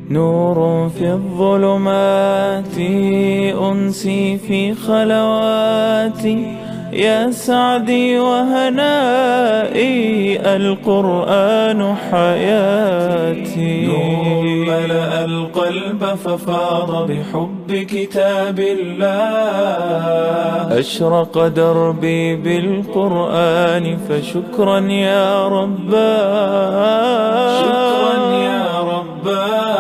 نور في الظلمات أنسي في خلواتي يا سعدي وهنائي القرآن حياتي. نور ملأ القلب ففاض بحب كتاب الله أشرق دربي بالقرآن فشكرا يا رباه. شكرا يا رباه.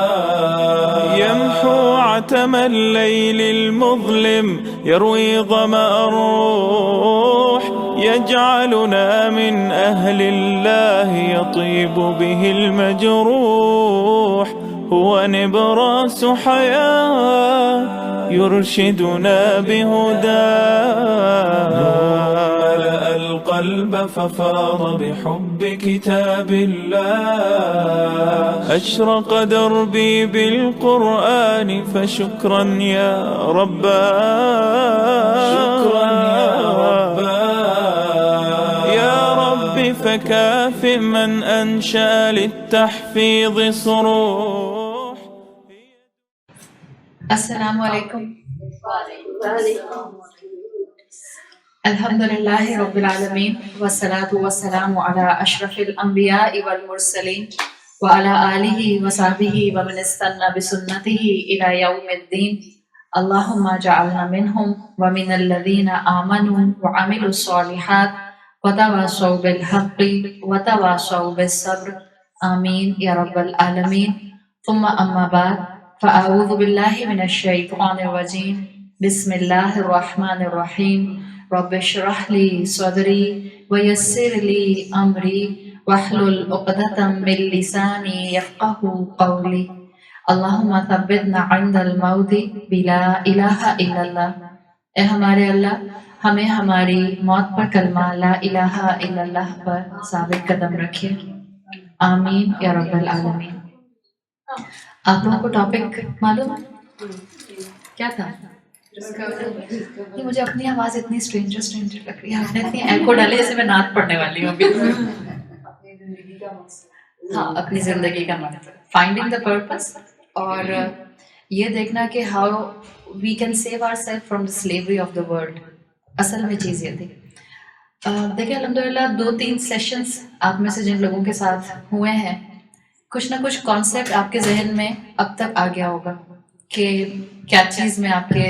يمحو عتم الليل المظلم يروي ظمأ الروح يجعلنا من أهل الله يطيب به المجروح. هو نبراس حياة يرشدنا بهداه. ملأ القلب ففاض بحب كتاب الله أشرق دربي بالقرآن فشكرا يا رباه. شكرا يا رباه. يا رب فكافئ من أنشأ للتحفيظ صروح. السلام علیکم. الحمدللہ رب العالمین والصلاة والسلام علی اشرف الانبیاء والمرسلین وعلی آلہ وصحبہ ومن استنى بسنتہ الی یوم الدین. اللہم اجعلنا منہم ومن الذین آمنوا وعملوا الصالحات وتواصوا بالحق وتواصوا بالصبر. آمین یا رب العالمین. ثم اما بعد فاعوذ باللہ من الشیطان الرجیم. بسم اللہ الرحمن الرحیم. رب اشرح لی صدری ویسر لی امری واحلل عقدۃ من لسانی یفقہوا قولی. اللہم ثبتنا عند الموت بلا الہ الا اللہ. اے ہمارے اللہ ہمیں ہماری موت پر کلمہ لا الہ الا اللہ پر ثابت قدم رکھیے. آمین یا رب العالمین. آپ لوگوں کو ٹاپک معلوم ہے کیا تھا؟ یہ مجھے اپنی آواز اتنی اسٹرینجر لگ رہی ہے. آپ نے اتنی ایکو ڈالی جیسے میں نعت پڑھنے والی ہوں ابھی. ہاں اپنی زندگی کا مقصد فائنڈنگ دا پرپس اور یہ دیکھنا کہ how we can save our self from the slavery of the world. اصل میں چیز یہ تھی. دیکھیں الحمدللہ 2-3 سیشنز آپ میں سے جن لوگوں کے ساتھ ہوئے ہیں کچھ نہ کچھ کانسیپٹ آپ کے ذہن میں اب تک آ گیا ہوگا کہ کیا چیز میں آپ کے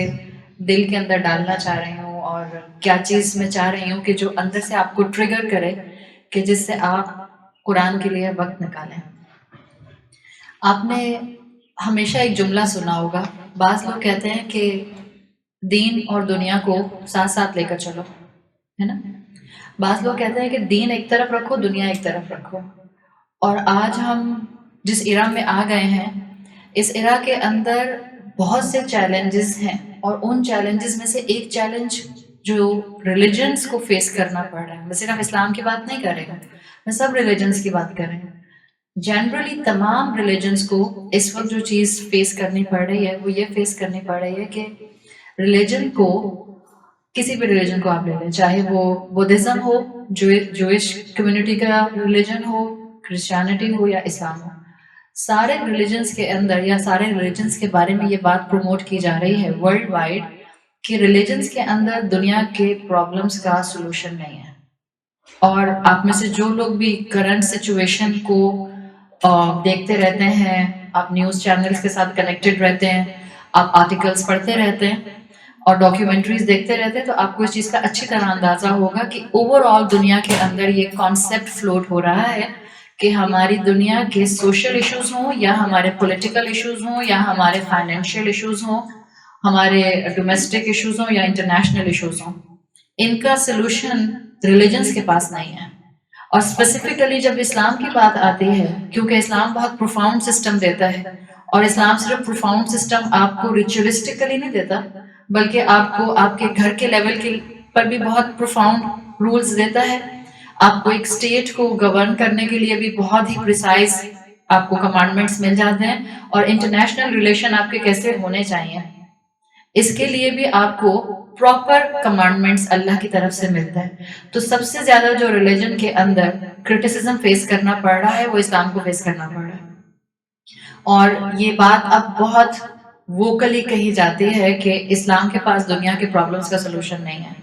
دل کے اندر ڈالنا چاہ رہی ہوں اور کیا چیز میں چاہ رہی ہوں کہ جو اندر سے آپ کو ٹریگر کرے کہ جس سے آپ قرآن کے لیے وقت نکالیں. آپ نے ہمیشہ ایک جملہ سنا ہوگا. بعض لوگ کہتے ہیں کہ دین اور دنیا کو ساتھ ساتھ لے کر چلو، ہے نا. بعض لوگ کہتے ہیں کہ دین ایک طرف رکھو دنیا ایک طرف رکھو. اور آج ہم جس ایرا میں آ گئے ہیں اس ایرا کے اندر بہت سے چیلنجز ہیں اور ان چیلنجز میں سے ایک چیلنج جو ریلیجنس کو فیس کرنا پڑ رہا ہے. میں صرف اسلام کی بات نہیں کر رہی ہوں، میں سب ریلیجنس کی بات کر رہی ہوں. جنرلی تمام ریلیجنس کو اس وقت جو چیز فیس کرنی پڑ رہی ہے وہ یہ فیس کرنی پڑ رہی ہے کہ ریلیجن کو کسی بھی ریلیجن کو آپ لے لیں، چاہے وہ بدھزم ہو، جوئش کمیونٹی کا ریلیجن ہو، کرسچینٹی ہو یا اسلام ہو، سارے ریلیجنس کے اندر یا سارے ریلیجنس کے بارے میں یہ بات پروموٹ کی جا رہی ہے ورلڈ وائڈ کہ ریلیجنس کے اندر دنیا کے پرابلمس کا سولوشن نہیں ہے. اور آپ میں سے جو لوگ بھی کرنٹ سچویشن کو دیکھتے رہتے ہیں، آپ نیوز چینلز کے ساتھ کنیکٹڈ رہتے ہیں، آپ آرٹیکلز پڑھتے رہتے ہیں اور ڈاکیومنٹریز دیکھتے رہتے ہیں، تو آپ کو اس چیز کا اچھی طرح اندازہ ہوگا کہ اوور آل دنیا کے اندر یہ کانسیپٹ فلوٹ ہو رہا ہے کہ ہماری دنیا کے سوشل ایشوز ہوں یا ہمارے پولیٹیکل ایشوز ہوں یا ہمارے فائنینشیل ایشوز ہوں، ہمارے ڈومیسٹک ایشوز ہوں یا انٹرنیشنل ایشوز ہوں، ان کا سلوشن ریلیجنس کے پاس نہیں ہے. اور اسپیسیفکلی جب اسلام کی بات آتی ہے، کیونکہ اسلام بہت پروفاؤنڈ سسٹم دیتا ہے اور اسلام صرف پروفاؤنڈ سسٹم آپ کو ریچولیسٹکلی نہیں دیتا بلکہ آپ کو آپ کے گھر کے لیول کے پر بھی بہت پروفاؤنڈ رولز دیتا ہے. آپ کو ایک اسٹیٹ کو گورن کرنے کے لیے بھی بہت ہی پریسائز آپ کو کمانڈمنٹس مل جاتے ہیں اور انٹرنیشنل ریلیشن آپ کے کیسے ہونے چاہیے اس کے لیے بھی آپ کو پراپر کمانڈمنٹس اللہ کی طرف سے ملتا ہے. تو سب سے زیادہ جو ریلیجن کے اندر کرٹیسزم فیس کرنا پڑ رہا ہے وہ اسلام کو فیس کرنا پڑ رہا ہے. اور یہ بات اب بہت ووکلی کہی جاتی ہے کہ اسلام کے پاس دنیا کے پرابلمس کا سلوشن نہیں ہے.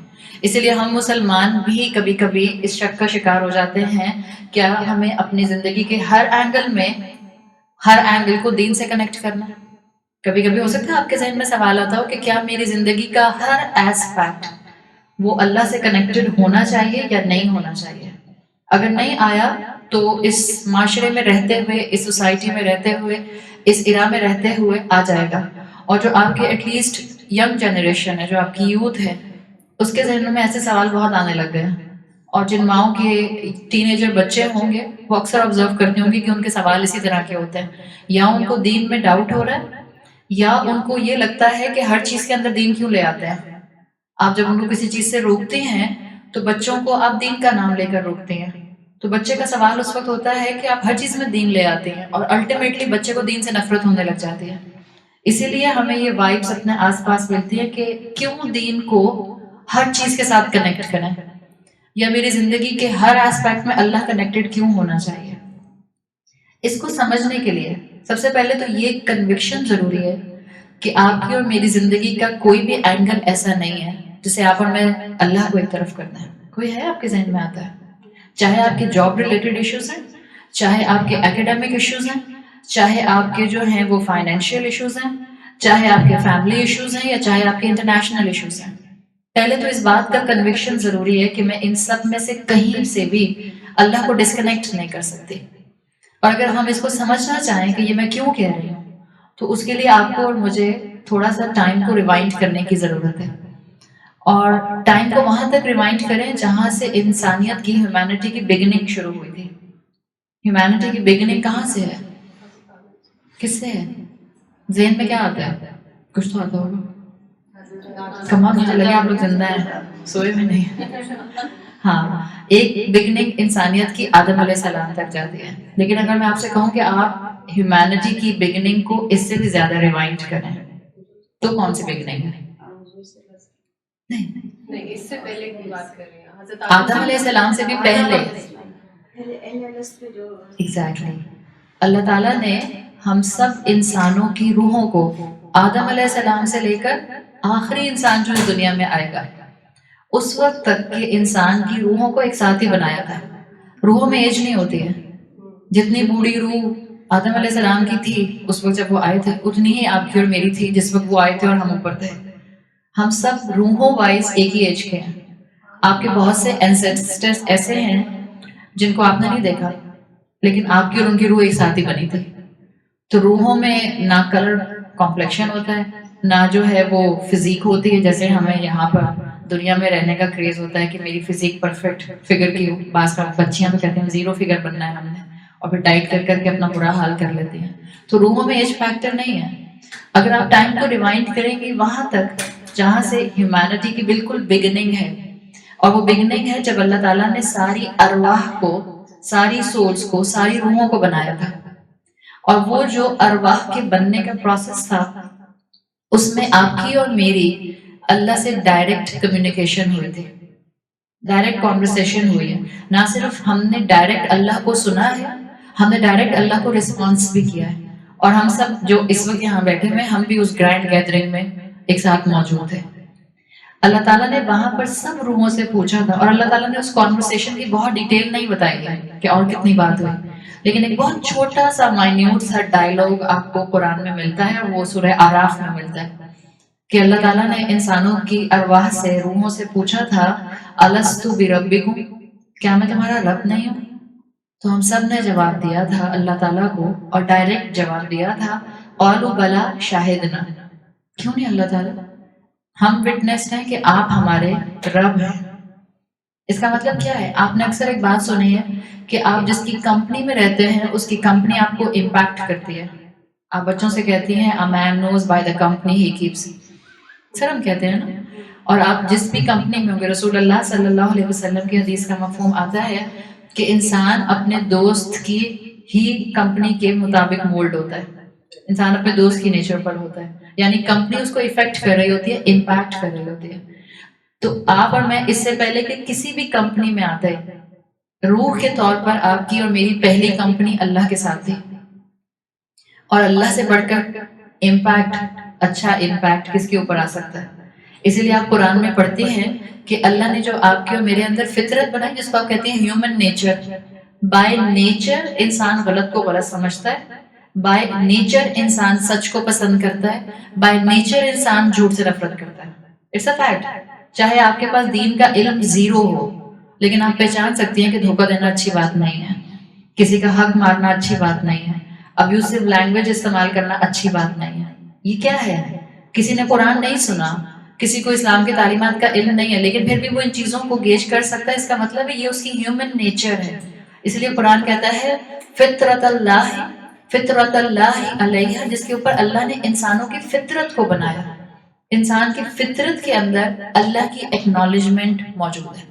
اسی لیے ہم مسلمان بھی کبھی کبھی اس شک کا شکار ہو جاتے ہیں کیا ہمیں اپنی زندگی کے ہر اینگل کو دین سے کنیکٹ کرنا. کبھی کبھی ہو سکتا ہے آپ کے ذہن میں سوال آتا ہو کہ کیا میری زندگی کا ہر ایسپیکٹ وہ اللہ سے کنیکٹڈ ہونا چاہیے یا نہیں ہونا چاہیے. اگر نہیں آیا تو اس معاشرے میں رہتے ہوئے, اس سوسائٹی میں رہتے ہوئے, اس ایرا میں رہتے ہوئے آ جائے گا. اور جو آپ کے ایٹ لیسٹ ینگ جنریشن ہے, جو آپ کی یوتھ ہے, اس کے ذہنوں میں ایسے سوال بہت آنے لگ گئے ہیں. اور جن ماؤں کے ٹین ایجر بچے ہوں گے وہ اکثر آبزرو کرتے ہوں گے کہ ان کے سوال اسی طرح کے ہوتے ہیں. یا ان کو دین میں ڈاؤٹ ہو رہا ہے, یا ان کو یہ لگتا ہے کہ ہر چیز کے اندر دین کیوں لے آتے ہیں. آپ جب ان کو کسی چیز سے روکتے ہیں تو بچوں کو آپ دین کا نام لے کر روکتے ہیں. تو بچے کا سوال اس وقت ہوتا ہے کہ آپ ہر چیز میں دین لے آتے ہیں, اور الٹیمیٹلی بچے کو دین سے نفرت ہونے لگ جاتی ہے. اسی لیے ہمیں یہ وائبس اپنے آس پاس ملتی ہے کہ کیوں دین کو ہر چیز کے ساتھ کنیکٹ کریں, یا میری زندگی کے ہر ایسپیکٹ میں اللہ کنیکٹڈ کیوں ہونا چاہیے. اس کو سمجھنے کے لیے سب سے پہلے تو یہ کنوکشن ضروری ہے کہ آپ کی اور میری زندگی کا کوئی بھی اینگل ایسا نہیں ہے جسے آپ اور میں اللہ کو ایک طرف کرنا ہے. کوئی ہے آپ کے ذہن میں آتا ہے؟ چاہے آپ کے جاب ریلیٹڈ ایشوز ہیں, چاہے آپ کے ایکیڈیمک ایشوز ہیں, چاہے آپ کے جو ہیں وہ فائنینشیل ایشوز ہیں, چاہے آپ کے فیملی ایشوز ہیں, یا چاہے آپ کے انٹرنیشنل ایشوز ہیں. پہلے تو اس بات کا کنوکشن ضروری ہے کہ میں ان سب میں سے کہیں سے بھی اللہ کو ڈسکنیکٹ نہیں کر سکتی. اور اگر ہم اس کو سمجھنا چاہیں کہ یہ میں کیوں کہہ رہی ہوں, تو اس کے لیے آپ کو اور مجھے تھوڑا سا ٹائم کو ریوائنڈ کرنے کی ضرورت ہے. اور ٹائم کو وہاں تک ریمائنڈ کریں جہاں سے انسانیت کی, ہیومینٹی کی بگننگ شروع ہوئی تھی. ہیومینٹی کی بگننگ کہاں سے ہے, کس سے ہے؟ ذہن میں کیا آتا ہے؟ کچھ تو آتا ہوگا. کمال, مجھے لگے آپ لوگ زندہ ہیں, سوئے میں نہیں. ہاں, ایک بگننگ انسانیت کی آدم علیہ السلام تک جاتی ہے. لیکن اگر میں آپ سے کہوں کہ آپ ہیومینٹی کی بگننگ کو اس سے بھی زیادہ ریوائنڈ کریں تو کون سی بگننگ ہے؟ نہیں, اس سے پہلے کی بات کر رہے ہیں, آدم علیہ السلام سے بھی پہلے. ایگزیکٹلی, اللہ تعالیٰ نے ہم سب انسانوں کی روحوں کو آدم علیہ السلام سے لے کر آخری انسان جو دنیا میں آئے گا اس وقت تک کہ انسان کی روحوں کو ایک ساتھ ہی بنایا تھا. روحوں میں ایج نہیں ہوتی ہے. جتنی بوڑھی روح آدم علیہ السلام کی تھی اس وقت جب وہ آئے تھے, اتنی ہی آپ کی اور میری تھی جس وقت وہ آئے تھے اور ہم اوپر تھے. ہم سب روحوں وائز ایک ہی ایج کے ہیں. آپ کے بہت سے اینسیسٹرز ایسے ہیں جن کو آپ نے نہیں دیکھا, لیکن آپ کی اور ان کی روح ایک ساتھ ہی بنی تھی. تو روحوں میں نہ کلر کمپلیکشن ہوتا ہے, نہ جو ہے وہ فزیک ہوتی ہے جیسے ہمیں یہاں پر دنیا میں رہنے کا کریز ہوتا ہے کہ میری فزیک پرفیکٹ فگر کی ہو. بعض بچیاں تو کہتے ہیں زیرو فگر بننا ہے ہم نے, اور پھر ڈائٹ کر کر کے اپنا برا حال کر لیتی ہیں. تو روحوں میں ایج فیکٹر نہیں ہے. اگر آپ ٹائم کو ریوائنڈ کریں گے وہاں تک جہاں سے ہیومینٹی کی بالکل بگننگ ہے, اور وہ بگننگ ہے جب اللہ تعالیٰ نے ساری ارواح کو, ساری سولز کو, ساری روحوں کو بنایا تھا. اور وہ جو ارواح کے بننے کا پروسیس تھا اس میں آپ کی اور میری اللہ سے ڈائریکٹ کمیونیکیشن ہوئی تھی, ڈائریکٹ کانورسیشن ہوئی ہے. نہ صرف ہم نے ڈائریکٹ اللہ کو سنا ہے, ہم نے ڈائریکٹ اللہ کو ریسپانس بھی کیا ہے. اور ہم سب جو اس وقت یہاں بیٹھے ہوئے ہم بھی اس گرینڈ گیدرنگ میں ایک ساتھ موجود ہیں. اللہ تعالیٰ نے وہاں پر سب روحوں سے پوچھا تھا, اور اللہ تعالیٰ نے اس کانورسیشن کی بہت ڈیٹیل نہیں بتائی ہے کہ اور کتنی بات ہوئی, لیکن ایک بہت چھوٹا سا مائنیوٹ سا ڈائلاگ آپ کو قرآن میں ملتا ہے, اور وہ سورہ آراف میں ملتا ہے کہ اللہ تعالیٰ نے انسانوں کی ارواح سے, روحوں سے پوچھا تھا, الستو بربکم, کیا میں تمہارا رب نہیں ہوں؟ تو ہم سب نے جواب دیا تھا اللہ تعالیٰ کو, اور ڈائریکٹ جواب دیا تھا قالوا بلا شاہدنا. کیوں نہیں اللہ تعالیٰ, ہم وٹنس ہیں کہ آپ ہمارے رب ہیں. اس کا مطلب کیا ہے؟ آپ نے اکثر ایک بات سنی ہے کہ آپ جس کی کمپنی میں رہتے ہیں اس کی کمپنی آپ کو امپیکٹ کرتی ہے. آپ بچوں سے کہتی ہیں a man knows by the company he keeps. سر ہم کہتے ہیں نا. اور آپ جس بھی کمپنی میں ہوں گے, رسول اللہ صلی اللہ علیہ وسلم کی حدیث کا مفہوم آتا ہے کہ انسان اپنے دوست کی ہی کمپنی کے مطابق مولڈ ہوتا ہے. انسان اپنے دوست کی نیچر پر ہوتا ہے, یعنی کمپنی اس کو افیکٹ کر رہی ہوتی ہے, امپیکٹ کر رہی ہوتی ہے. تو آپ اور میں اس سے پہلے کہ کسی بھی کمپنی میں آتے, روح کے طور پر آپ کی اور میری پہلی کمپنی اللہ کے ساتھ تھی. اور اللہ سے بڑھ کر امپیکٹ، اچھا امپیکٹ کس کے اوپر آ سکتا ہے؟ اسی لیے آپ قرآن میں پڑھتی ہیں کہ اللہ نے جو آپ کے اور میرے اندر فطرت بنائی، جس کو آپ کہتے ہیں ہیومن نیچر. بائی نیچر انسان غلط کو غلط سمجھتا ہے، بائی نیچر انسان سچ کو پسند کرتا ہے، بائی نیچر انسان جھوٹ سے نفرت کرتا ہے. It's a fact. چاہے آپ کے پاس دین کا علم زیرو ہو، لیکن آپ پہچان سکتی ہیں کہ دھوکہ دینا اچھی بات نہیں ہے، کسی کا حق مارنا اچھی بات نہیں ہے، ابیوسو لینگویج استعمال کرنا اچھی بات نہیں ہے. یہ کیا ہے؟ کسی نے قرآن نہیں سنا، کسی کو اسلام کی تعلیمات کا علم نہیں ہے، لیکن پھر بھی وہ ان چیزوں کو گیج کر سکتا ہے. اس کا مطلب ہے یہ اس کی ہیومن نیچر ہے. اس لیے قرآن کہتا ہے فطرت اللہ علیہ، جس کے اوپر اللہ نے انسانوں کی فطرت کو بنایا. انسان کی فطرت کے اندر اللہ کی ایکنالجمنٹ موجود ہے.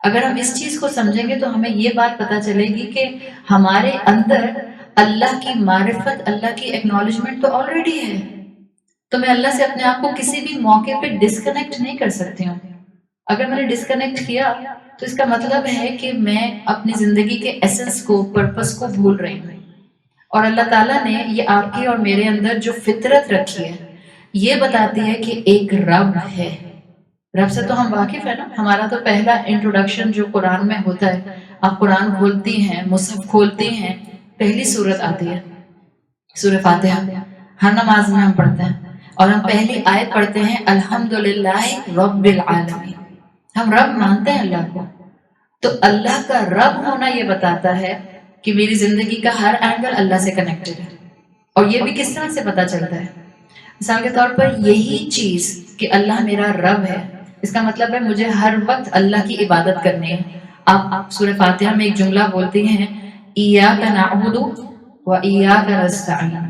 اگر ہم اس چیز کو سمجھیں گے تو ہمیں یہ بات پتہ چلے گی کہ ہمارے اندر اللہ کی معرفت، اللہ کی ایکنالجمنٹ تو آلریڈی ہے. تو میں اللہ سے اپنے آپ کو کسی بھی موقع پہ ڈسکنیکٹ نہیں کر سکتی ہوں. اگر میں نے ڈسکنیکٹ کیا تو اس کا مطلب ہے کہ میں اپنی زندگی کے ایسنس کو، پرپس کو بھول رہی ہوں. اور اللہ تعالیٰ نے یہ آپ کی اور میرے اندر جو فطرت رکھی ہے، یہ بتاتی ہے کہ ایک رب ہے. رب سے تو ہم واقف ہیں نا. ہمارا تو پہلا انٹروڈکشن جو قرآن میں ہوتا ہے، آپ قرآن کھولتی ہیں، مصحف کھولتی ہیں، پہلی سورت آتی ہے سورہ فاتحہ. ہر نماز میں ہم پڑھتے ہیں اور ہم پہلی آیت پڑھتے ہیں الحمدللہ رب العالمین. ہم رب مانتے ہیں اللہ کو. تو اللہ کا رب ہونا یہ بتاتا ہے کہ میری زندگی کا ہر اینگل اللہ سے کنیکٹڈ ہے. اور یہ بھی کس طرح سے پتہ چلتا ہے؟ مثال کے طور پر یہی چیز کہ اللہ میرا رب ہے، اس کا مطلب ہے مجھے ہر وقت اللہ کی عبادت کرنی ہے. آپ سورہ فاتحہ میں ایک جملہ بولتی ہیں ایاک نعبد و ایاک نستعین.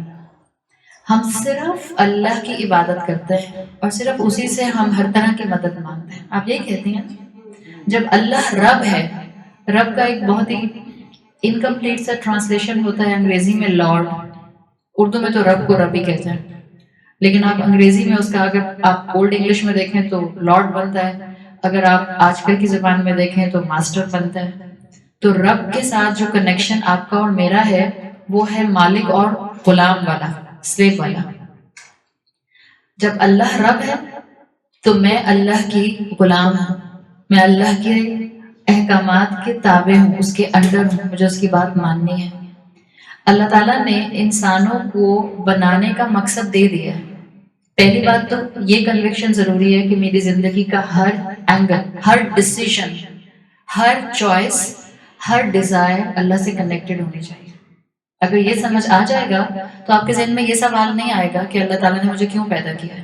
ہم صرف اللہ کی عبادت کرتے ہیں اور صرف اسی سے ہم ہر طرح کی مدد مانگتے ہیں. آپ یہی کہتی ہیں. جب اللہ رب ہے، رب کا ایک بہت ہی انکمپلیٹ سا ٹرانسلیشن ہوتا ہے انگریزی میں لارڈ. اردو میں تو رب کو رب ہی کہتے ہیں، لیکن آپ انگریزی میں اس کا اگر آپ اولڈ انگلش میں دیکھیں تو لارڈ بنتا ہے، اگر آپ آج کل کی زبان میں دیکھیں تو ماسٹر بنتا ہے. تو رب کے ساتھ جو کنیکشن آپ کا اور میرا ہے وہ ہے مالک اور غلام والا، سلیو والا. جب اللہ رب ہے تو میں اللہ کی غلام ہوں، میں اللہ کے احکامات کے تابع ہوں، اس کے انڈر ہوں، مجھے اس کی بات ماننی ہے. اللہ تعالیٰ نے انسانوں کو بنانے کا مقصد دے دیا ہے. پہلی بات تو یہ کنوکشن ضروری ہے کہ میری زندگی کا ہر اینگل، ہر ڈیسیژن، ہر چوائس، ہر ڈیزائر اللہ سے کنیکٹڈ ہونی چاہیے. اگر یہ سمجھ آ جائے گا تو آپ کے ذہن میں یہ سوال نہیں آئے گا کہ اللہ تعالیٰ نے مجھے کیوں پیدا کیا ہے.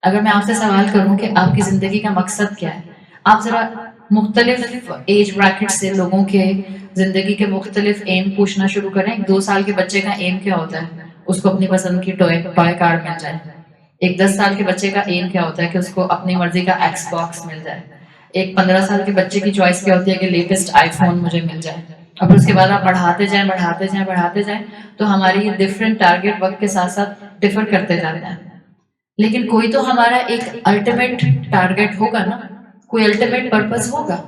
اگر میں آپ سے سوال کروں کہ آپ کی زندگی کا مقصد کیا ہے، آپ ذرا مختلف ایج بریکٹ سے لوگوں کے زندگی کے مختلف ایم پوچھنا شروع کریں. 2 سال کے بچے کا ایم کیا ہوتا ہے؟ اس کو اپنی پسند کی ٹوائے کار مل جائے. ایک 10 سال کے بچے کا ایم کیا ہوتا ہے؟ کہ اس کو اپنی مرضی کا ایکس باکس مل جائے. ایک 15 سال کے بچے کی چوائس کیا ہوتی ہے؟ کہ لیٹسٹ آئی فون مجھے مل جائے. اور پھر اس کے بعد آپ بڑھاتے جائیں تو ہماری یہ ڈفرینٹ ٹارگیٹ وقت کے ساتھ ساتھ ڈفر کرتے جاتے ہیں. لیکن کوئی تو ہمارا ایک الٹیمیٹ ٹارگیٹ ہوگا نا، کوئی الٹیمیٹ پرپس ہوگا.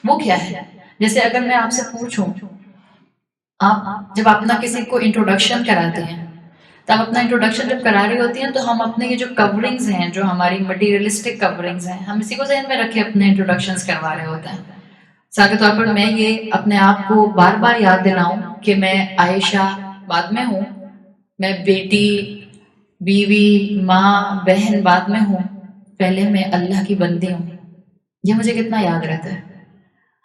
وہ کیا ہے؟ جیسے اگر میں آپ سے پوچھوں، آپ جب اپنا کسی کو انٹروڈکشن کراتے ہیں، تو آپ اپنا انٹروڈکشن جب کرا رہی ہوتی ہیں تو ہم اپنے یہ جو کورنگز ہیں، جو ہماری مٹیریلسٹک کورنگز ہیں، ہم اسی کو ذہن میں رکھ کے اپنے انٹروڈکشنز کروا رہے ہوتے ہیں. مثال کے طور پر میں یہ اپنے آپ کو بار بار یاد دلاؤں کہ میں عائشہ بعد میں ہوں، میں بیٹی، بیوی، ماں، بہن بعد میں ہوں، پہلے میں اللہ کی بندی ہوں. یہ مجھے کتنا یاد رہتا ہے.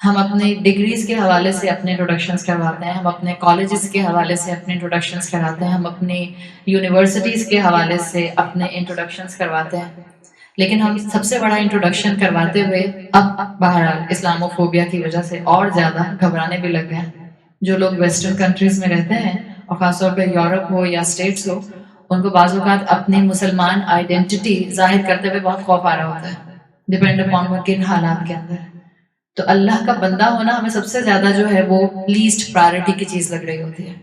ہم اپنے ڈگریز کے حوالے سے اپنے انٹروڈکشنز کرواتے ہیں، ہم اپنے کالجز کے حوالے سے اپنے انٹروڈکشنز کراتے ہیں، ہم اپنی یونیورسٹیز کے حوالے سے اپنے انٹروڈکشنز کرواتے ہیں. لیکن ہم سب سے بڑا انٹروڈکشن کرواتے ہوئے اب بہرحال اسلاموفوبیا کی وجہ سے اور زیادہ گھبرانے بھی لگ گئے ہیں. جو لوگ ویسٹرن کنٹریز میں رہتے ہیں اور خاص طور پہ یورپ ہو یا اسٹیٹس ہو، ان کو بعض اوقات اپنی مسلمان آئیڈینٹی ظاہر کرتے ہوئے بہت خوف آ رہا ہوتا ہے، ڈپینڈ اپون وہ کن حالات کے اندر. تو اللہ کا بندہ ہونا ہمیں سب سے زیادہ جو ہے وہ لیسٹ پرائرٹی کی چیز لگ رہی ہوتی ہے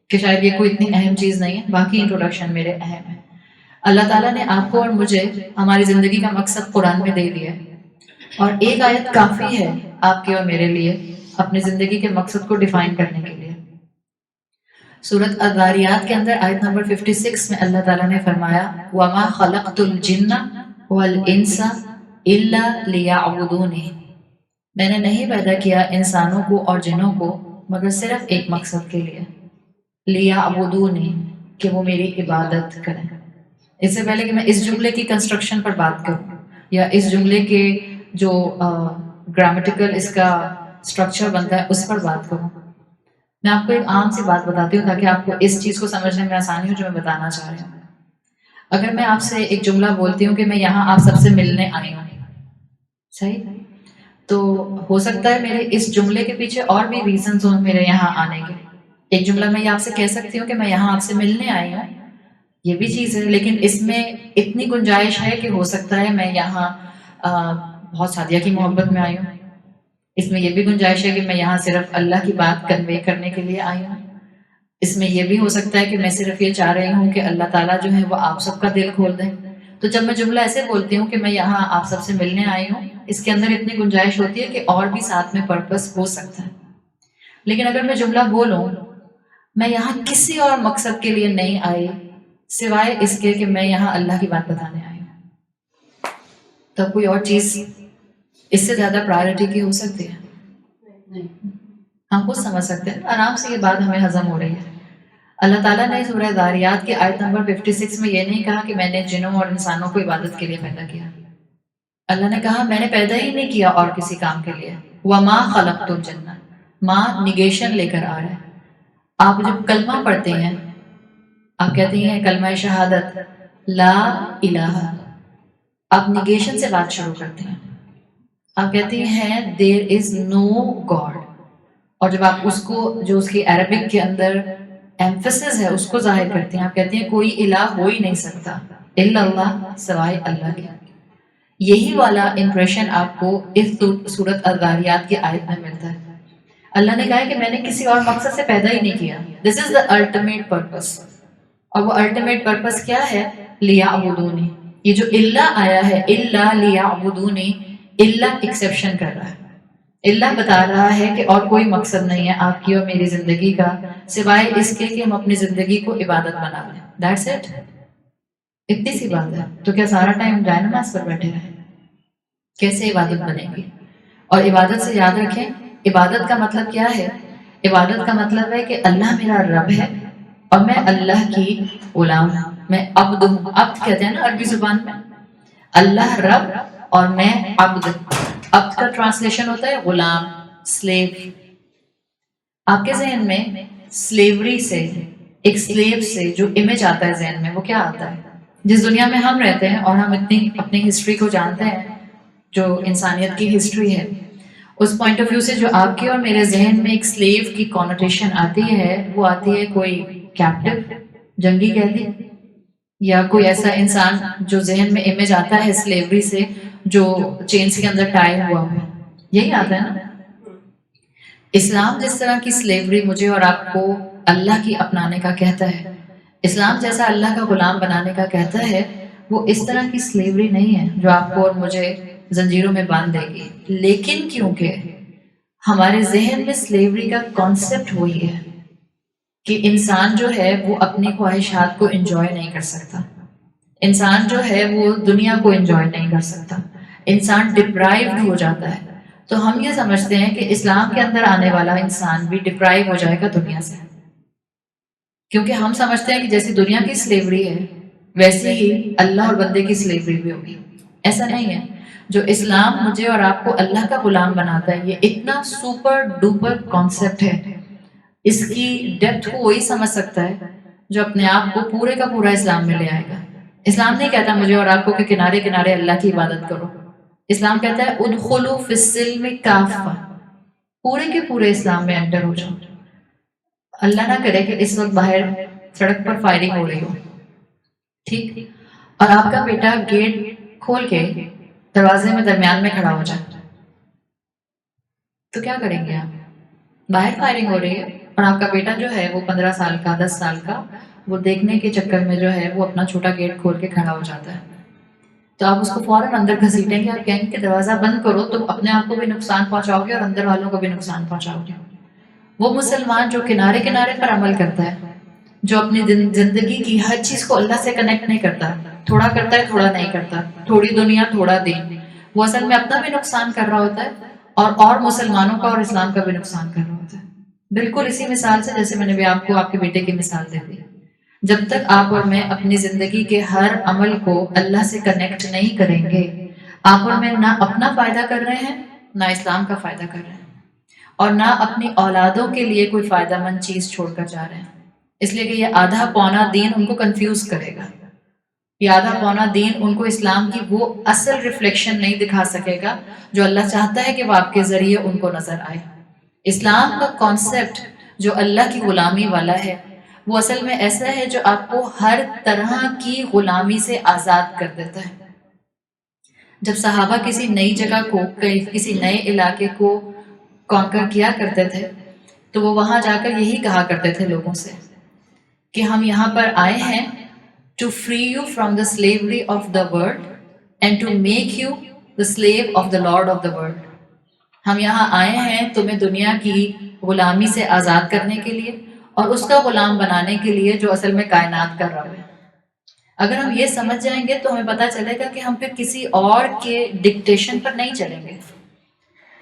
کہ شاید یہ کوئی اتنی اہم چیز نہیں ہے، باقی انٹروڈکشن میرے اہم ہے. اللہ تعالیٰ نے آپ کو اور مجھے ہماری زندگی کا مقصد قرآن میں دے دیا ہے، اور ایک آیت کافی ہے آپ کے اور میرے لیے اپنی زندگی کے مقصد کو ڈیفائن کرنے کے لیے. سورۃ الذاریات کے اندر آیت نمبر 56 میں اللہ تعالیٰ نے فرمایا وَمَا خَلَقْتُ الْجِنَّ وَالْإِنسَ إِلَّا لِيَعْبُدُونِ، میں نے نہیں پیدا کیا انسانوں کو اور جنوں کو مگر صرف ایک مقصد کے لیے، لِيَعْبُدُونِ، کہ وہ میری عبادت کریں۔ اس سے پہلے کہ میں اس جملے کی کنسٹرکشن پر بات کروں یا اس جملے کے جو گرامیٹیکل اس کا اسٹرکچر بنتا ہے اس پر بات کروں، میں آپ کو ایک عام سی بات بتاتی ہوں تاکہ آپ کو اس چیز کو سمجھنے میں آسانی ہو جو میں بتانا چاہ رہی ہوں۔ اگر میں آپ سے ایک جملہ بولتی ہوں کہ میں یہاں آپ سب سے ملنے آئی ہوں، صحیح، تو ہو سکتا ہے میرے اس جملے کے پیچھے اور بھی ریزنز ہوں میرے یہاں آنے کے۔ ایک جملہ میں یہ آپ سے کہہ سکتی ہوں کہ میں یہاں آپ سے ملنے آئی ہوں، یہ بھی چیز ہے، لیکن اس میں اتنی گنجائش ہے کہ ہو سکتا ہے میں یہاں بہت سعدیہ کی محبت میں آئی ہوں، اس میں یہ بھی گنجائش ہے کہ میں یہاں صرف اللہ کی بات کنوے کرنے کے لیے آئی ہوں، اس میں یہ بھی ہو سکتا ہے کہ میں صرف یہ چاہ رہی ہوں کہ اللہ تعالیٰ جو ہے وہ آپ سب کا دل کھول دیں۔ تو جب میں جملہ ایسے بولتی ہوں کہ میں یہاں آپ سب سے ملنے آئی ہوں، اس کے اندر اتنی گنجائش ہوتی ہے کہ اور بھی ساتھ میں پرپس ہو سکتا ہے۔ لیکن اگر میں جملہ بولوں میں یہاں کسی اور مقصد کے لیے نہیں آئی سوائے اس کے کہ میں یہاں اللہ کی بات بتانے آئی ہوں، تو کوئی اور چیز اس سے زیادہ پرائرٹی کی ہو سکتی ہے؟ ہم خود سمجھ سکتے ہیں، آرام سے یہ بات ہمیں ہضم ہو رہی ہے۔ اللہ تعالیٰ نے سورہ ذاریات کی آیت نمبر 56 میں یہ نہیں کہا کہ میں نے جنوں اور انسانوں کو عبادت کے لیے پیدا کیا، اللہ نے کہا میں نے پیدا ہی نہیں کیا اور کسی کام کے لیے۔ وَمَا خَلَقْتُ الْجِنَّ، ماں نگیشن لے کر آ رہا ہے۔ آپ جب کلمہ پڑھتے ہیں آپ کہتے ہیں کلمہ شہادت لا الہ، آپ نگیشن سے بات شروع کرتے ہیں، آپ کہتے ہیں دیر از نو گاڈ، اور جب آپ اس کو جو اس کی عربک کے اندر ایمفسس ہے اس کو ظاہر کرتے ہیں، آپ کہتے ہیں کوئی الہ ہو ہی نہیں سکتا الا اللہ، سوائے اللہ کے۔ یہی والا امپریشن آپ کو اس سورۃ الذاریات کی آیت میں ملتا ہے۔ اللہ نے کہا ہے کہ میں نے کسی اور مقصد سے پیدا ہی نہیں کیا، دس از دا الٹیمیٹ پرپس، اور وہ الٹیمیٹ پرپس کیا ہے؟ لیعبدونی۔ یہ جو اللہ آیا ہے الا لیعبدونی، اللہ ایکسیپشن کر رہا ہے، اللہ بتا رہا ہے کہ اور کوئی مقصد نہیں ہے آپ کی اور میری زندگی کا سوائے اس کے کہ ہم اپنی زندگی کو عبادت بنا لیں، دیٹس اٹ، اتنی سی بات ہے۔ تو کیا سارا ٹائم جائے نماز پر بیٹھے رہیں؟ کیسے عبادت بنے گی؟ اور عبادت سے یاد رکھیں، عبادت کا مطلب کیا ہے؟ عبادت کا مطلب ہے کہ اللہ میرا رب ہے اور میں اللہ کی غلام ہوں، میں عبد ہوں۔ عبد کہتے ہیں نا عربی زبان میں، اللہ رب اور میں عبد۔ عبد کا ٹرانسلیشن ہوتا ہے غلام، سلیو۔ آپ کے ذہن میں سلیوری سے، ایک سلیو سے جو امیج آتا ہے ذہن میں وہ کیا آتا ہے؟ جس دنیا میں ہم رہتے ہیں اور ہم اتنی اپنی ہسٹری کو جانتے ہیں جو انسانیت کی ہسٹری ہے، اس پوائنٹ آف ویو سے جو آپ کے اور میرے ذہن میں ایک سلیو کی کونوٹیشن آتی ہے وہ آتی ہے کوئی کیپٹو، جنگی قیدی، یا کوئی ایسا انسان جو ذہن میں امیج آتا ہے سلیوری سے جو چینز کے اندر ٹائی ہوا ہے، یہی آتا ہے نا۔ اسلام جس طرح کی سلیوری مجھے اور آپ کو اللہ کی اپنانے کا کہتا ہے، اسلام جیسا اللہ کا غلام بنانے کا کہتا ہے، وہ اس طرح کی سلیوری نہیں ہے جو آپ کو اور مجھے زنجیروں میں باندھ دے گی۔ لیکن کیونکہ ہمارے ذہن میں سلیوری کا کانسیپٹ وہی ہے کہ انسان جو ہے وہ اپنی خواہشات کو انجوائے نہیں کر سکتا، انسان جو ہے وہ دنیا کو انجوائے نہیں کر سکتا، انسان ڈپرائیوڈ ہو جاتا ہے۔ تو ہم یہ سمجھتے ہیں کہ اسلام کے اندر آنے والا انسان بھی ڈپرائیو ہو جائے گا دنیا سے، کیونکہ ہم سمجھتے ہیں کہ جیسی دنیا کی سلیوری ہے ویسے ہی اللہ اور بندے کی سلیوری بھی ہوگی۔ ایسا نہیں ہے، جو اسلام مجھے اور آپ کو اللہ کا غلام بناتا ہے یہ اتنا سپر ڈوپر کانسیپٹ ہے، اس کی ڈیپتھ کو وہی سمجھ سکتا ہے جو اپنے آپ کو پورے کا پورا اسلام میں لے آئے گا۔ اسلام نہیں کہتا مجھے اور آپ کو کہ کنارے کنارے اللہ کی عبادت کرو، اسلام کہتا ہے ادخلوا فی السلم کافہ، پورے کے پورے اسلام میں انٹر ہو جاؤ۔ اللہ نہ کرے کہ اس وقت باہر سڑک پر فائرنگ ہو رہی ہو، ٹھیک، اور آپ کا بیٹا گیٹ کھول کے دروازے میں درمیان میں کھڑا ہو جائے، تو کیا کریں گے آپ؟ باہر فائرنگ ہو رہی ہے اور آپ کا بیٹا جو ہے وہ 15 سال کا 10 سال کا وہ دیکھنے کے چکر میں جو ہے وہ اپنا چھوٹا گیٹ کھول کے کھڑا ہو جاتا ہے، تو آپ اس کو فوراً اندر گھسیٹیں گے، آپ کہیں گے کہ دروازہ بند کرو، تو اپنے آپ کو بھی نقصان پہنچاؤ گے اور اندر والوں کو بھی نقصان پہنچاؤ گے۔ وہ مسلمان جو کنارے کنارے پر عمل کرتا ہے جو اپنی زندگی کی ہر چیز کو اللہ سے کنیکٹ نہیں کرتا، تھوڑا کرتا ہے تھوڑا نہیں کرتا، تھوڑی دنیا تھوڑا دین، وہ اصل میں اپنا بھی نقصان کر رہا ہوتا ہے اور مسلمانوں کا اور اسلام کا بھی نقصان کر رہا ہوتا ہے. بالکل اسی مثال سے جیسے میں نے بھی آپ کو آپ کے بیٹے کی مثال دے دی. جب تک آپ اور میں اپنی زندگی کے ہر عمل کو اللہ سے کنیکٹ نہیں کریں گے، آپ اور میں نہ اپنا فائدہ کر رہے ہیں، نہ اسلام کا فائدہ کر رہے ہیں، اور نہ اپنی اولادوں کے لیے کوئی فائدہ مند چیز چھوڑ کر جا رہے ہیں. اس لیے کہ یہ آدھا پونا دین ان کو کنفیوز کرے گا، یہ آدھا پونا دین ان کو اسلام کی وہ اصل ریفلیکشن نہیں دکھا سکے گا جو اللہ چاہتا ہے کہ وہ آپ کے ذریعے ان کو نظر آئے. اسلام کا کانسیپٹ جو اللہ کی غلامی والا ہے وہ اصل میں ایسا ہے جو آپ کو ہر طرح کی غلامی سے آزاد کر دیتا ہے. جب صحابہ کسی نئی جگہ کو، کسی نئے علاقے کو کانکر کیا کرتے تھے تو وہ وہاں جا کر یہی کہا کرتے تھے لوگوں سے کہ ہم یہاں پر آئے ہیں to free you from the slavery of the world and to make you the slave of the Lord of the world. ہم یہاں آئے ہیں تمہیں دنیا کی غلامی سے آزاد کرنے کے لیے اور اس کا غلام بنانے کے لیے جو اصل میں کائنات کا رب ہے. اگر ہم یہ سمجھ جائیں گے تو ہمیں پتہ چلے گا کہ ہم پھر کسی اور کے ڈکٹیشن پر نہیں چلیں گے،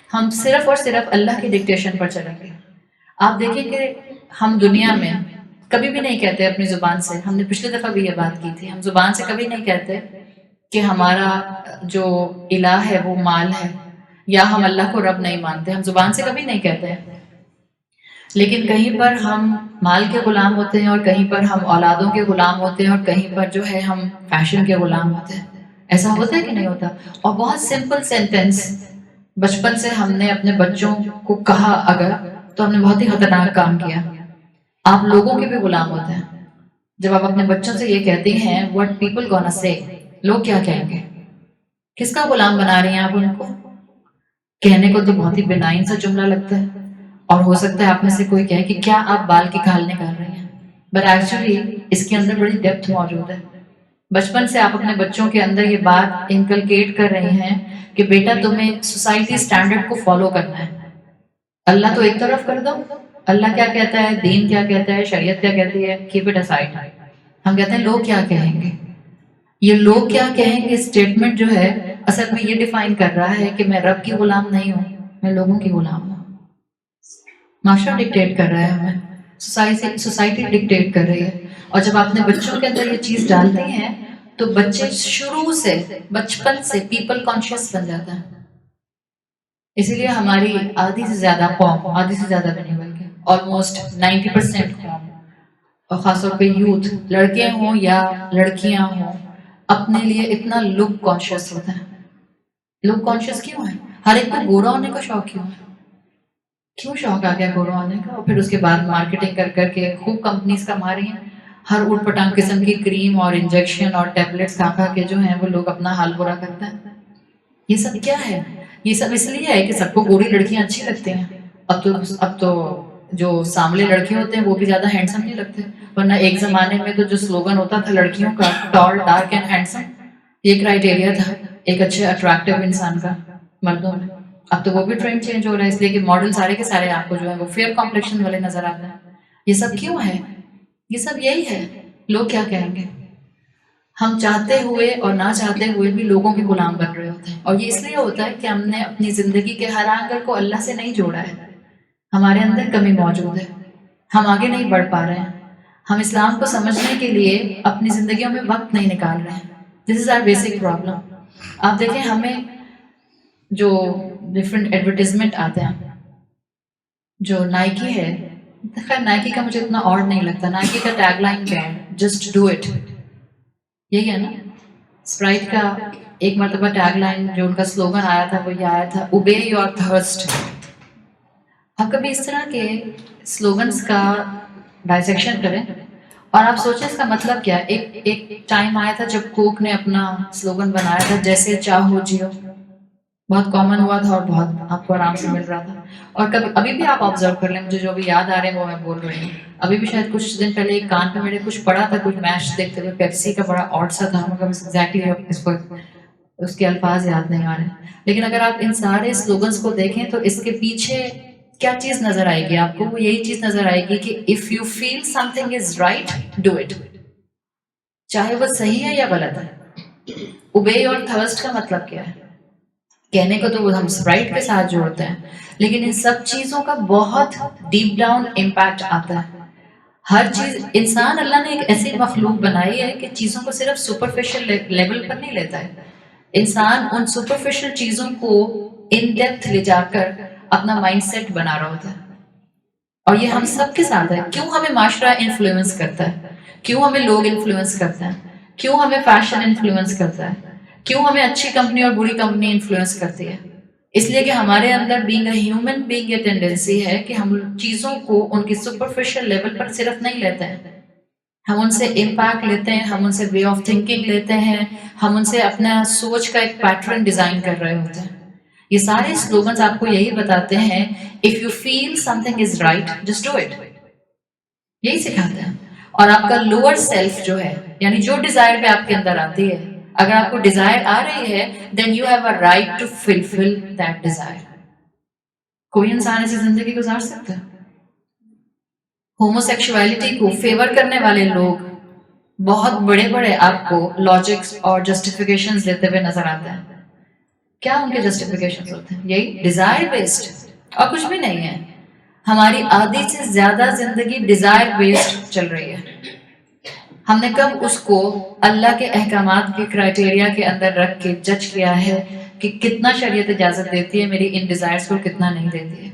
ہم صرف اور صرف اللہ کی ڈکٹیشن پر چلیں گے. آپ دیکھیں کہ ہم دنیا میں کبھی بھی نہیں کہتے اپنی زبان سے، ہم نے پچھلی دفعہ بھی یہ بات کی تھی، ہم زبان سے کبھی نہیں کہتے کہ ہمارا جو الہ ہے وہ مال ہے یا ہم اللہ کو رب نہیں مانتے، ہم زبان سے کبھی نہیں کہتے ہیں. لیکن کہیں پر ہم مال کے غلام ہوتے ہیں اور کہیں پر ہم اولادوں کے غلام ہوتے ہیں اور کہیں پر جو ہے ہم فیشن کے غلام ہوتے ہیں. ایسا ہوتا ہے کہ نہیں ہوتا؟ اور بہت سمپل سینٹینس بچپن سے ہم نے اپنے بچوں کو کہا اگر تو ہم نے بہت ہی خطرناک کام کیا. آپ لوگوں کے بھی غلام ہوتے ہیں. جب آپ اپنے بچوں سے یہ کہتے ہیں what people gonna say، لوگ کیا کہیں گے، کس کا غلام بنا رہی ہیں آپ ان کو؟ کہنے کو تو بہت ہی بنائن سا جملہ لگتا ہے اور ہو سکتا ہے آپ میں سے کوئی کہے کہ کیا آپ بال کی کھال نکال رہی ہیں، بٹ ایکچولی اس کے اندر بڑی ڈیپتھ موجود ہے. بچپن سے آپ اپنے بچوں کے اندر یہ بات انکلکیٹ کر رہے ہیں کہ بیٹا تمہیں سوسائٹی سٹینڈرڈ کو فالو کرنا ہے. اللہ تو ایک طرف کر دو، اللہ کیا کہتا ہے، دین کیا کہتا ہے، شریعت کیا کہتی ہے، کیپ اٹ اسائڈ. ہم کہتے ہیں لوگ کیا کہیں گے. یہ لوگ کیا کہیں گے اسٹیٹمنٹ جو ہے اصل میں یہ ڈیفائن کر رہا ہے کہ میں رب کی غلام نہیں ہوں، میں لوگوں کی غلام ہوں. معاشرہ ڈکٹیٹ کر رہا ہے ہمیں، سوسائٹی ڈکٹیٹ کر رہی ہے. اور جب آپ اپنے بچوں کے اندر یہ چیز ڈالتے ہیں تو بچے شروع سے بچپن سے پیپل کانشیس بن جاتا ہے. اسی لیے ہماری آدھی سے زیادہ قوم، آدھی سے زیادہ بھی نہیں بلکہ آلموسٹ 90% قوم، اور خاص طور پہ یوتھ، لڑکے ہوں یا لڑکیاں ہوں، اپنے لیے اتنا لک کانشیس ہوتا ہے. لک کانشیس کیوں ہے؟ ہر ایک کو گورا ہونے کا شوق کیوں شوق آ گیا گورا ہونے کا؟ اور پھر اس کے بعد مارکیٹنگ کر کر کے خوب کمپنیز کما رہی ہیں، ہر اوٹ پٹانگ قسم کی کریم اور انجیکشن اور ٹیبلٹس کھا کے جو ہیں وہ لوگ اپنا حال برا کرتے ہیں. یہ سب کیا ہے؟ یہ سب اس لیے ہے کہ سب کو گوری لڑکیاں اچھی لگتی ہیں. اب تو جو ساملے لڑکے ہوتے ہیں وہ بھی زیادہ ہینڈسم نہیں لگتے، ورنہ ایک زمانے میں تو جو سلوگن ہوتا تھا لڑکیوں کا ٹال، ڈارک اینڈ ہینڈسم، یہ کرائٹیریا تھا ایک اچھے اٹریکٹیو انسان کا مردوں میں. اب تو وہ بھی ٹرینڈ چینج ہو رہا ہے اس لیے کہ ماڈل سارے کے سارے آپ کو جو ہے وہ فیئر کمپلیکشن والے نظر آتے ہیں. یہ سب کیوں ہے؟ یہ سب یہی ہے، لوگ کیا کہیں گے. ہم چاہتے ہوئے اور نہ چاہتے ہوئے بھی لوگوں کے غلام بن رہے ہوتے ہیں. اور یہ اس لیے ہوتا ہے کہ ہم نے اپنی زندگی کے ہر اینگل کو اللہ سے نہیں جوڑا ہے. ہمارے اندر کمی موجود ہے، ہم آگے نہیں بڑھ پا رہے ہیں، ہم اسلام کو سمجھنے کے لیے اپنی زندگیوں میں وقت نہیں نکال رہے ہیں. دس از آر بیسک پرابلم. آپ دیکھیں ہمیں جو ڈفرینٹ ایڈورٹیزمنٹ آتے ہیں، جو نائکی ہے، خیر نائکی کا مجھے اتنا اور نہیں لگتا. نائکی کا ٹیگ لائن کیا ہے؟ Just do it. یہی ہے نا. اسپرائٹ کا ایک مرتبہ ٹیگ لائن جو ان کا سلوگن آیا تھا وہ یہ آیا تھا، اوبے یور تھرسٹ. آپ کبھی اس طرح کے سلوگنس کا ڈائسیکشن کریں اور آپ سوچیں اس کا مطلب کیا ہے. ایک ٹائم آیا تھا جب کوک نے اپنا سلوگن بنایا تھا، جیسے چاہو جیو. بہت کامن ہوا تھا اور بہت آپ کو آرام سے مل رہا تھا. اور کبھی ابھی بھی آپ آبزرو کر لیں، مجھے جو بھی یاد آ رہے ہیں وہ میں بول رہی ہوں. ابھی بھی شاید کچھ دن پہلے ایک کان پہ میرے کچھ پڑا تھا، کچھ میچ دیکھتے ہوئے پیپسی کا بڑا آڈ سا تھا، مگر ایگزیکٹلی اس کو اس کے الفاظ یاد نہیں آ رہے. لیکن اگر آپ ان سارے سلوگنس کو دیکھیں تو اس کے پیچھے کیا چیز نظر آئے گی آپ کو؟ وہ یہی چیز نظر آئے گی کہ if you feel something is right do it, چاہے وہ صحیح ہے یا غلط ہے۔ اوبے اور تھرسٹ کا مطلب کیا ہے؟ کہنے کو تو ہم اسپرائٹ کے ساتھ جوڑتے ہیں، لیکن ان سب چیزوں کا بہت ڈیپ ڈاؤن امپیکٹ آتا ہے۔ ہر چیز، انسان اللہ نے ایک ایسی مخلوق بنائی ہے کہ چیزوں کو صرف سپرفیشل لیول پر نہیں لیتا ہے۔ انسان ان سپرفیشل چیزوں کو ان ڈیپتھ لے جا کر اپنا مائنڈ سیٹ بنا رہا ہوتا ہے، اور یہ ہم سب کے ساتھ ہے۔ کیوں ہمیں معاشرہ انفلوئنس کرتا ہے؟ کیوں ہمیں لوگ انفلوئنس کرتے ہیں؟ کیوں ہمیں فیشن انفلوئنس کرتا ہے؟ کیوں ہمیں اچھی کمپنی اور بری کمپنی انفلوئنس کرتی ہے؟ اس لیے کہ ہمارے اندر بینگ اے ہیومن بینگ یہ ٹینڈنسی ہے کہ ہم چیزوں کو ان کی سپرفیشل لیول پر صرف نہیں لیتے ہیں، ہم ان سے امپیکٹ لیتے ہیں، ہم ان سے وے آف تھنکنگ لیتے ہیں، ہم ان سے اپنا سوچ کا ایک پیٹرن ڈیزائن کر رہے ہوتے ہیں۔ یہ سارے سلوگنز آپ کو یہی بتاتے ہیں if you feel something is right just do it, یہی سکھاتے ہیں۔ اور آپ کا لوور سیلف جو ہے، یعنی جو ڈیزائر پہ آپ کے اندر آتی ہے، اگر آپ کو ڈیزائر آ رہی ہے then you have a right to fulfil that desire. کوئی انسان ایسی زندگی گزار سکتا ہے؟ ہومو سیکشوالٹی کو فیور کرنے والے لوگ بہت بڑے بڑے آپ کو لاجکس اور جسٹیفیکیشنز دیتے ہوئے نظر آتے ہیں۔ کیا ان کے جسٹیفیکیشنز ہوتے ہیں؟ یہی ڈیزائر بیسڈ، اور کچھ بھی نہیں ہے۔ ہماری آدھی سے زیادہ زندگی ڈیزائر بیسڈ چل رہی ہے۔ ہم نے کب اس کو اللہ کے احکامات کے کرائٹیریا کے اندر رکھ کے جج کیا ہے کہ کتنا شریعت اجازت دیتی ہے میری ان ڈیزائرز کو، کتنا نہیں دیتی ہے؟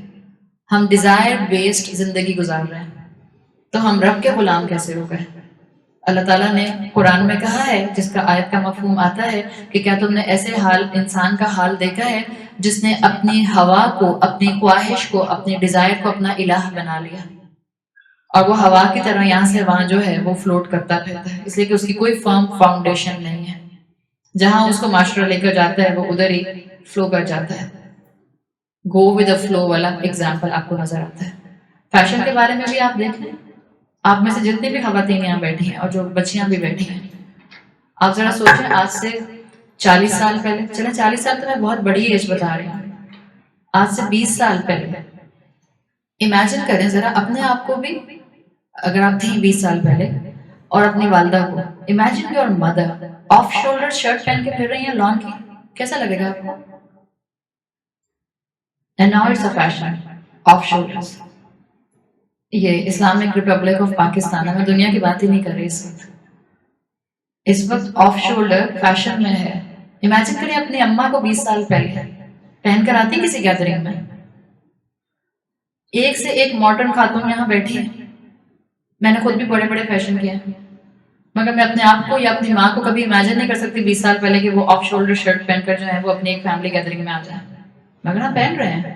ہم ڈیزائر بیسڈ زندگی گزار رہے ہیں، تو ہم رب کے غلام کیسے ہو گئے؟ اللہ تعالیٰ نے قرآن میں کہا ہے، جس کا آیت کا مفہوم آتا ہے کہ کیا تم نے ایسے حال انسان کا حال دیکھا ہے جس نے اپنی ہوا کو، اپنی خواہش کو، اپنی ڈیزائر کو اپنا الہ بنا لیا، اور وہ ہوا کی طرح یہاں سے وہاں جو ہے وہ فلوٹ کرتا پھرتا ہے، اس لیے کہ اس کی کوئی فرم فاؤنڈیشن نہیں ہے۔ جہاں اس کو معاشرہ لے کر جاتا ہے وہ ادھر ہی فلو کر جاتا ہے۔ گو ود اے فلو والا ایگزامپل آپ کو نظر آتا ہے۔ فیشن کے بارے میں بھی آپ دیکھ لیں، آپ میں سے جتنی بھی خواتین یہاں بیٹھی ہیں اور جو بچیاں بھی بیٹھی ہیں، آپ ذرا سوچیں آج سے 40 سال پہلے، چلیں 40 سال تو میں بہت بڑی ایج بتا رہی ہوں، آج سے 20 سال پہلے امیجن کریں ذرا اپنے آپ کو بھی، اگر آپ تھیں 20 سال پہلے، اور اپنی والدہ کو، imagine your mother of shoulder shirt پہن کے پھر رہی ہیں لان کی، کیسا لگے گا آپ کو؟ And now it's a fashion of shoulders. یہ اسلامک ریپبلک آف پاکستان ہے، میں دنیا کی بات ہی نہیں کر رہی اس وقت آف شولڈر فیشن میں ہے۔ امیجن کریں اپنی اماں کو 20 سال پہلے پہن کر آتی کسی گیدرنگ میں، ایک سے ایک ماڈرن خاتون یہاں بیٹھی ہے۔ میں نے خود بھی بڑے بڑے فیشن کیے ہیں، مگر میں اپنے آپ کو یا اپنی ماں کو کبھی امیجن نہیں کر سکتی 20 سال پہلے کہ وہ آف شولڈر شرٹ پہن کر جو ہے وہ اپنی ایک فیملی گیدرنگ میں آ جائیں، مگر ہم پہن رہے ہیں۔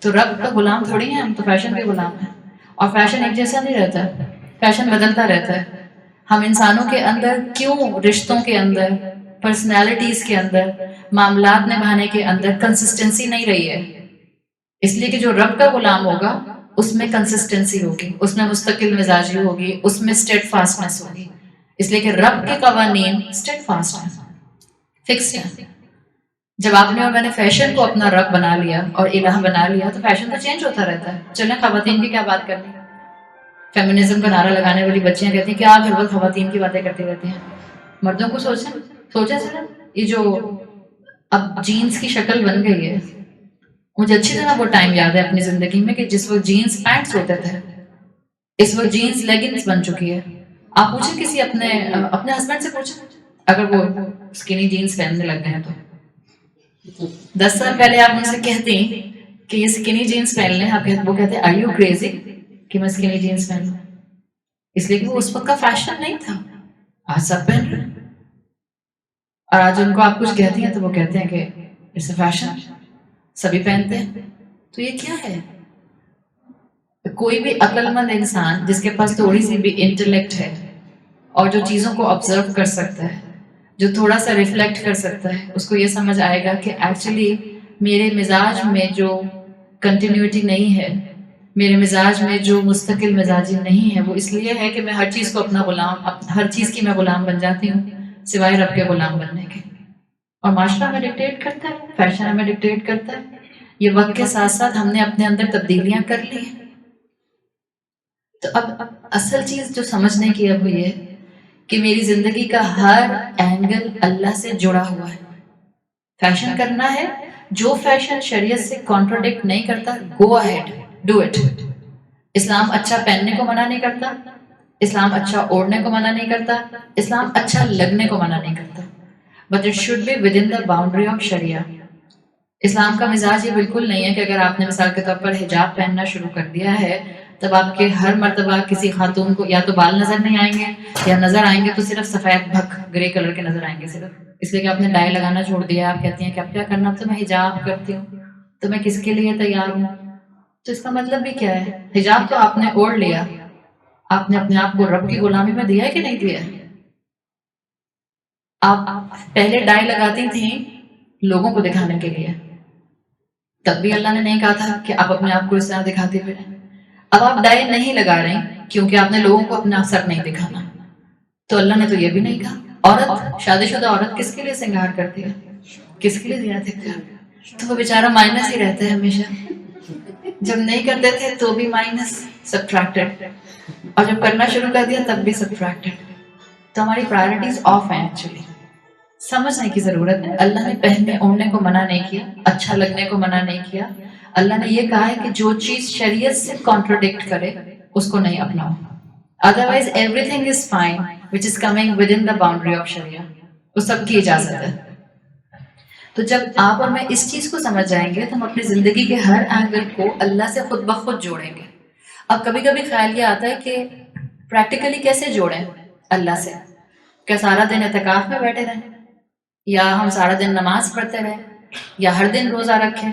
تو رب کا غلام تھوڑی ہیں ہم، تو فیشن کے غلام ہیں، اور فیشن ایک جیسا نہیں رہتا، فیشن بدلتا رہتا ہے۔ ہم انسانوں کے اندر کیوں رشتوں کے اندر، پرسنالٹیز کے اندر، معاملات نبھانے کے اندر کنسسٹنسی نہیں رہی ہے؟ اس لیے کہ جو رب کا غلام ہوگا اس میں کنسسٹنسی ہوگی، اس میں مستقل مزاجی ہوگی، اس میں اسٹیڈ فاسٹنس ہوگی، اس لیے کہ رب کے قوانین اسٹیڈ فاسٹ ہیں، فکسڈ ہیں۔ جب آپ نے اور میں نے فیشن کو اپنا رب بنا لیا اور الہ بنا لیا تو فیشن تو چینج ہوتا رہتا ہے۔ چلیں خواتین کی کیا بات کرنی، فیمنزم کا نعرہ لگانے والی بچیاں کہتی ہیں کہ آپ ہر وقت خواتین کی باتیں کرتی رہتی ہیں۔ مردوں کو سوچیں سر، یہ جو اب جینس کی شکل بن گئی ہے، مجھے اچھی طرح وہ ٹائم یاد ہے اپنی زندگی میں کہ جس وقت جینس پینٹس ہوتے تھے، اس وقت جینس لیگنگز بن چکی ہے۔ آپ پوچھیں کسی اپنے ہسبینڈ سے پوچھیں اگر وہ اسکنی جینس پہننے لگ گئے ہیں تو 10 سال پہلے آپ ان سے کہتی کہ یہ اسکنی جینس پہن لیں، وہ کہتے ہیں آر یو کریزی کہ میں اسکنی جینس پہن لوں، اس لیے کہ وہ اس وقت کا فیشن نہیں تھا، آج سب پہن رہے ہیں۔ اور آج ان کو آپ کچھ کہتی ہیں تو وہ کہتے ہیں کہ اٹس اے فیشن، سبھی پہنتے ہیں۔ تو یہ کیا ہے؟ کوئی بھی عقل مند انسان جس کے پاس تھوڑی سی بھی انٹلیکٹ ہے اور جو چیزوں کو آبزرو کر سکتا ہے، جو تھوڑا سا ریفلیکٹ کر سکتا ہے، اس کو یہ سمجھ آئے گا کہ ایکچولی میرے مزاج میں جو کنٹینیوٹی نہیں ہے، میرے مزاج میں جو مستقل مزاجی نہیں ہے، وہ اس لیے ہے کہ میں ہر چیز کو اپنا غلام، ہر چیز کی میں غلام بن جاتی ہوں سوائے رب کے غلام بننے کے۔ اور معاشرہ ہمیں ڈکٹیٹ کرتا ہے، فیشن ہمیں ڈکٹیٹ کرتا ہے۔ یہ وقت کے ساتھ ساتھ ہم نے اپنے اندر تبدیلیاں کر لی ہیں. تو اب اصل چیز جو سمجھنے کی اب یہ ہے کہ میری زندگی کا ہر اینگل اللہ سے جڑا ہوا ہے. فیشن کرنا ہے، جو فیشن شریعت سے کانٹراڈکٹ نہیں کرتا، گو اہیڈ، ڈو اٹ. اسلام اچھا پہننے کو منع نہیں کرتا، اسلام اچھا اوڑھنے کو منع نہیں کرتا، اسلام اچھا لگنے کو منع نہیں کرتا، but it should be within the boundary of شریعہ. اسلام کا مزاج یہ بالکل نہیں ہے کہ اگر آپ نے مثال کے طور پر حجاب پہننا شروع کر دیا ہے تب آپ کے ہر مرتبہ کسی خاتون کو یا تو بال نظر نہیں آئیں گے، یا نظر آئیں گے تو صرف سفید بھک گرے کلر کے نظر آئیں گے، صرف اس لیے کہ آپ نے ڈائی لگانا چھوڑ دیا. آپ کہتی ہیں کہ اب کیا کرنا، اب تو میں حجاب کرتی ہوں، تو میں کس کے لیے تیار ہوں. تو اس کا مطلب بھی کیا ہے؟ حجاب تو آپ نے اوڑھ لیا، آپ نے اپنے آپ کو رب کی غلامی میں دیا ہے کہ نہیں دیا ہے؟ آپ پہلے ڈائی لگاتی تھیں لوگوں کو دکھانے کے لیے، تب بھی اللہ نے نہیں کہا تھا کہ آپ اپنے آپ کو اس طرح دکھاتے پھریں. اب آپ ڈائی نہیں لگا رہے کیونکہ آپ نے لوگوں کو اپنا سر نہیں دکھانا، تو اللہ نے تو یہ بھی نہیں کہا. عورت، شادی شدہ عورت کس کے لیے سنگار کرتی ہے، کس کے لیے زینت اختیار؟ تو وہ بیچارہ مائنس ہی رہتا ہے ہمیشہ. جب نہیں کرتے تھے تو بھی مائنس، سبٹریکٹڈ، اور جب کرنا شروع کر دیا تب بھی سبٹریکٹڈ. تو ہماری پرائرٹیز آف ہیں. ایکچولی سمجھنے کی ضرورت ہے. اللہ نے پہننے اوڑھنے کو منع نہیں کیا، اچھا لگنے کو منع نہیں کیا. اللہ نے یہ کہا ہے کہ جو چیز شریعت سے کانٹراڈکٹ کرے اس کو نہیں اپناؤ. Otherwise everything is fine which is coming within the boundary of شریعہ. وہ سب کی اجازت ہے. تو جب آپ اور میں اس چیز کو سمجھ جائیں گے تو ہم اپنی زندگی کے ہر اینگل کو اللہ سے خود بخود جوڑیں گے. اب کبھی کبھی خیال یہ آتا ہے کہ پریکٹیکلی کیسے جوڑیں اللہ سے؟ کیا سارا دن اعتکاف میں بیٹھے رہیں، یا ہم سارا دن نماز پڑھتے رہیں، یا ہر دن روزہ رکھیں؟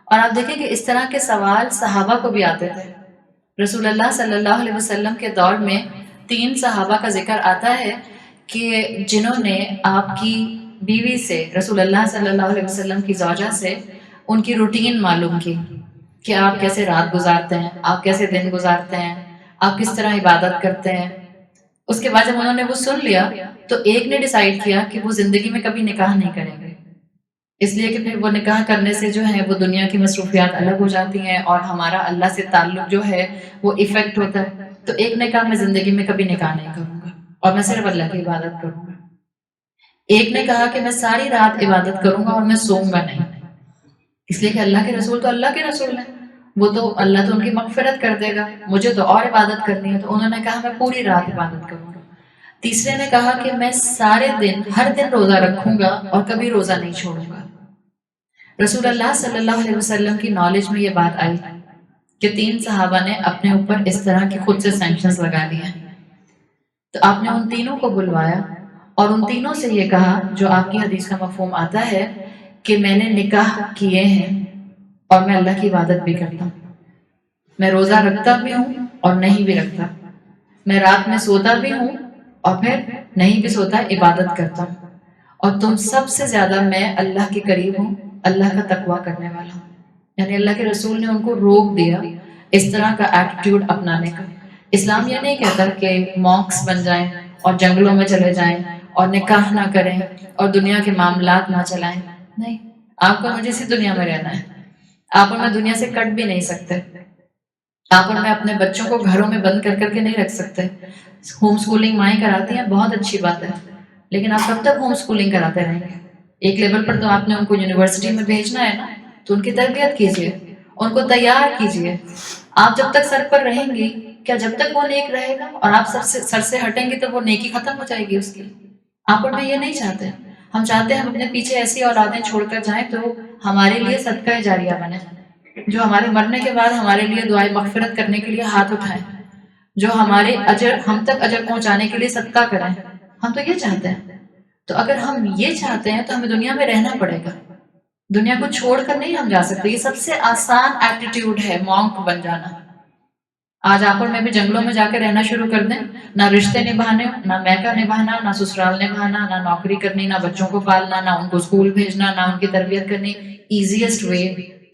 اور آپ دیکھیں کہ اس طرح کے سوال صحابہ کو بھی آتے تھے. رسول اللہ صلی اللہ علیہ وسلم کے دور میں 3 صحابہ کا ذکر آتا ہے کہ جنہوں نے آپ کی بیوی سے، رسول اللہ صلی اللہ علیہ وسلم کی زوجہ سے، ان کی روٹین معلوم کی کہ آپ کیسے رات گزارتے ہیں، آپ کیسے دن گزارتے ہیں، آپ کس طرح عبادت کرتے ہیں. اس کے بعد جب انہوں نے وہ سن لیا تو ایک نے ڈیسائیڈ کیا کہ وہ زندگی میں کبھی نکاح نہیں کریں گے، اس لیے کہ پھر وہ نکاح کرنے سے جو ہے وہ دنیا کی مصروفیات الگ ہو جاتی ہیں اور ہمارا اللہ سے تعلق جو ہے وہ افیکٹ ہوتا ہے. تو ایک نے کہا میں زندگی میں کبھی نکاح نہیں کروں گا اور میں صرف اللہ کی عبادت کروں گا. ایک نے کہا کہ میں ساری رات عبادت کروں گا اور میں سوؤں گا نہیں، اس لیے کہ اللہ کے رسول تو اللہ کے رسول ہیں، وہ تو اللہ تو ان کی مغفرت کر دے گا، مجھے تو اور عبادت کرنی ہے. تو انہوں نے کہا میں پوری رات عبادت کروں گا. تیسرے نے کہا کہ میں سارے دن، ہر دن روزہ رکھوں گا اور کبھی روزہ نہیں چھوڑوں گا. رسول اللہ صلی اللہ علیہ وسلم کی نالج میں یہ بات آئی کہ 3 صحابہ نے اپنے اوپر اس طرح کی خود سے سینکشنز لگا لیے. تو آپ نے ان تینوں کو بلوایا اور ان تینوں سے یہ کہا جو آپ کی حدیث کا مفہوم آتا ہے کہ میں نے نکاح کیے ہیں اور میں اللہ کی عبادت بھی کرتا ہوں، میں روزہ رکھتا بھی ہوں اور نہیں بھی رکھتا، میں رات میں سوتا بھی ہوں اور پھر نہیں بھی سوتا، عبادت کرتا ہوں، اور تم سب سے زیادہ میں اللہ کے قریب ہوں، اللہ کا تقویٰ کرنے والا ہوں. یعنی اللہ کے رسول نے ان کو روک دیا اس طرح کا ایٹیٹیوڈ اپنانے کا. اسلام یہ نہیں کہتا کہ مونکس بن جائیں اور جنگلوں میں چلے جائیں اور نکاح نہ کریں اور دنیا کے معاملات نہ چلائیں. نہیں، آپ کو مجھے اسی دنیا میں رہنا ہے. آپ اور میں دنیا سے کٹ بھی نہیں سکتے. آپ اور میں اپنے بچوں کو گھروں میں بند کر کے نہیں رکھ سکتے. ہوم سکولنگ مائیں کراتی ہیں، بہت اچھی بات ہے، لیکن آپ کب تک ہوم سکولنگ کراتے رہیں گے؟ ایک لیول پر تو آپ نے ان کو یونیورسٹی میں بھیجنا ہے نا، تو ان کی تربیت کیجیے، ان کو تیار کیجیے. آپ جب تک سر پر رہیں گی، کیا جب تک وہ نیک رہے گا اور آپ سر سے ہٹیں گے تو وہ نیکی ختم ہو جائے گی اس کی؟ آپ اور میں یہ نہیں چاہتے. ہم چاہتے ہیں ہم اپنے پیچھے ایسی اولادیں چھوڑ کر جائیں تو ہمارے لیے صدقہ جاریہ بنے، جو ہمارے مرنے کے بعد ہمارے لیے دعائیں مغفرت کرنے کے لیے ہاتھ اٹھائیں، جو ہمارے اجر، ہم تک اجر پہنچانے کے لیے صدقہ کریں. ہم تو یہ چاہتے ہیں. تو اگر ہم یہ چاہتے ہیں تو ہمیں دنیا میں رہنا پڑے گا. دنیا کو چھوڑ کر نہیں ہم جا سکتے. یہ سب سے آسان ایٹیٹیوڈ ہے مونک بن جانا. آج آپ اور میں بھی جنگلوں میں جا کے رہنا شروع کر دیں، نہ رشتے نبھانے، نہ میکا نبھانا، نہ سسرال نبھانا، نہ نوکری کرنی، نہ بچوں کو پالنا، نہ ان کو اسکول بھیجنا، نہ ان کی تربیت کرنی. Easiest way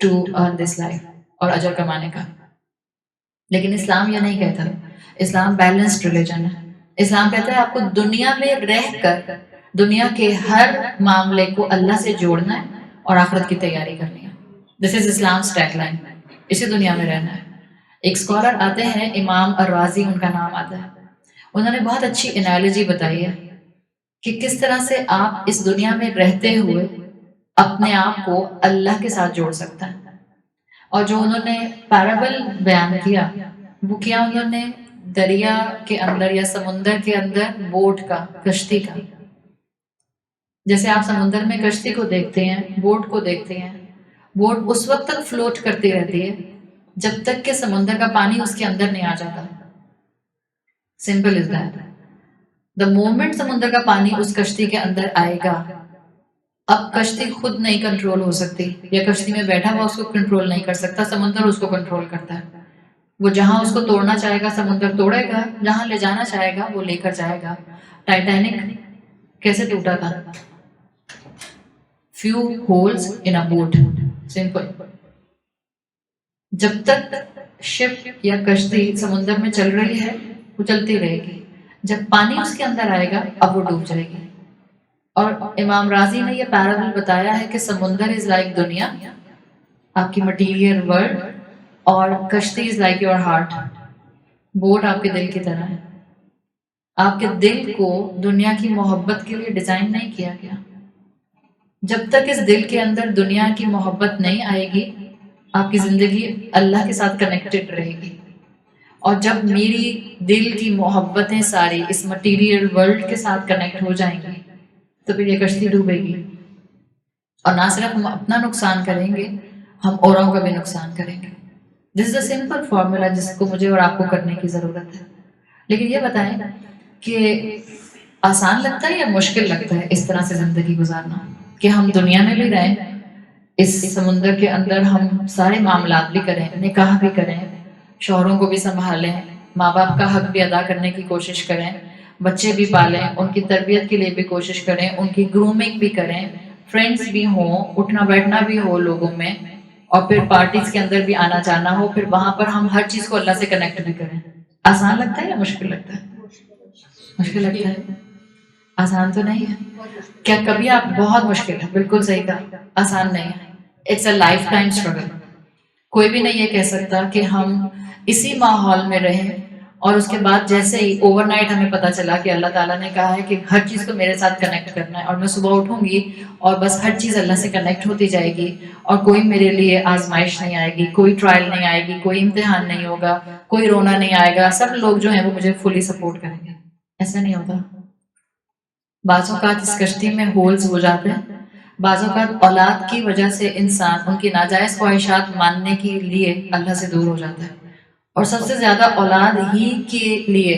to earn this life اور اجر کمانے کا. لیکن اسلام یہ نہیں کہتا. اسلام بیلنسڈ ریلیجن ہے. اسلام کہتا ہے آپ کو دنیا میں رہ کر دنیا کے ہر معاملے کو اللہ سے جوڑنا ہے اور آخرت کی تیاری کرنی ہے. دس از اسلام's ٹیگ لائن. اسی دنیا میں رہنا ہے. ایک اسکالر آتے ہیں امام الرازی ان کا نام آتا ہے. انہوں نے بہت اچھی انالوجی بتائی ہے کہ کس طرح سے آپ اس دنیا میں رہتے ہوئے اپنے آپ کو اللہ کے ساتھ جوڑ سکتے ہیں. اور جو انہوں نے پیرابل بیان کیا وہ کیا انہوں نے دریا کے اندر یا سمندر کے اندر بوٹ کا، کشتی کا. جیسے آپ سمندر میں کشتی کو دیکھتے ہیں، بوٹ کو دیکھتے ہیں، بوٹ اس وقت تک فلوٹ کرتی رہتی ہے جب تک کہ سمندر کا پانی اس کے اندر نہیں آ جاتا. Simple is that. The moment سمندر کا پانی اس کشتی کے اندر آئے گا، اب کشتی خود نہیں کنٹرول ہو سکتی، یا کشتی میں بیٹھا ہوا اس کو کنٹرول نہیں کر سکتا، سمندر اس کو کنٹرول کرتا ہے. وہ جہاں اس کو توڑنا چاہے گا سمندر توڑے گا، جہاں لے جانا چاہے گا وہ لے کر جائے گا. ٹائٹینک کیسے ٹوٹا تھا؟ few holes in a boat. simple. جب تک شپ یا کشتی سمندر میں چل رہی ہے وہ چلتی رہے گی، جب پانی اس کے اندر آئے گا اب وہ ڈوب جائے گی. اور امام راضی نے یہ پیرابل بتایا ہے کہ سمندر از لائک دنیا، آپ کی مٹیریل ورلڈ، اور کشتی is like your heart. Boat آپ کے دل کی طرح ہے. آپ کے دل کو دنیا کی محبت کے لیے ڈیزائن نہیں کیا گیا. جب تک اس دل کے اندر دنیا کی محبت نہیں آئے گی آپ کی زندگی اللہ کے ساتھ کنیکٹڈ رہے گی. اور جب میری دل کی محبتیں ساری اس مٹیریل ورلڈ کے ساتھ کنیکٹ ہو جائیں گی تو پھر یہ کشتی ڈوبے گی. اور نہ صرف ہم اپنا نقصان کریں گے، ہم اوروں کا بھی نقصان کریں گے. دس از اے سمپل فارمولا جس کو مجھے اور آپ کو کرنے کی ضرورت ہے. لیکن یہ بتائیں کہ آسان لگتا ہے یا مشکل لگتا ہے اس طرح سے زندگی گزارنا، کہ ہم دنیا میں بھی رہیں، اس سمندر کے اندر ہم سارے معاملات بھی کریں، نکاح بھی کریں، شوہروں کو بھی سنبھالیں، ماں باپ کا حق بھی ادا کرنے کی کوشش کریں، بچے بھی پالیں، ان کی تربیت کے لیے بھی کوشش کریں، ان کی گرومنگ بھی کریں، فرینڈس بھی ہوں، اٹھنا بیٹھنا بھی ہو لوگوں میں، اور پھر پارٹیز کے اندر بھی آنا جانا ہو، پھر وہاں پر ہم ہر چیز کو اللہ سے کنیکٹ بھی کریں. آسان لگتا ہے یا مشکل لگتا ہے؟ مشکل لگتا ہے. آسان تو نہیں ہے. کیا کبھی آپ بہت مشکل ہے؟ بالکل صحیح کہا، آسان نہیں ہے. It's a lifetime struggle. کوئی بھی نہیں یہ کہہ سکتا کہ ہم اسی ماحول میں رہیں اور اس کے بعد جیسے ہی اوور نائٹ ہمیں پتہ چلا کہ اللہ تعالیٰ نے کہا ہے کہ ہر چیز کو میرے ساتھ کنیکٹ کرنا ہے، اور میں صبح اٹھوں گی اور بس ہر چیز اللہ سے کنیکٹ ہوتی جائے گی، اور کوئی میرے لیے آزمائش نہیں آئے گی، کوئی ٹرائل نہیں آئے گی، کوئی امتحان نہیں ہوگا، کوئی رونا نہیں آئے گا، سب لوگ جو ہیں وہ مجھے فلی سپورٹ کریں گے. ایسا نہیں ہوتا. بعض اوقات اس کشتی میں ہولز ہو جاتے ہیں. بعض اوقات اولاد کی وجہ سے انسان ان کی ناجائز خواہشات ماننے کے لیے اللہ سے دور ہو جاتا ہے، اور سب سے زیادہ اولاد ہی کے لیے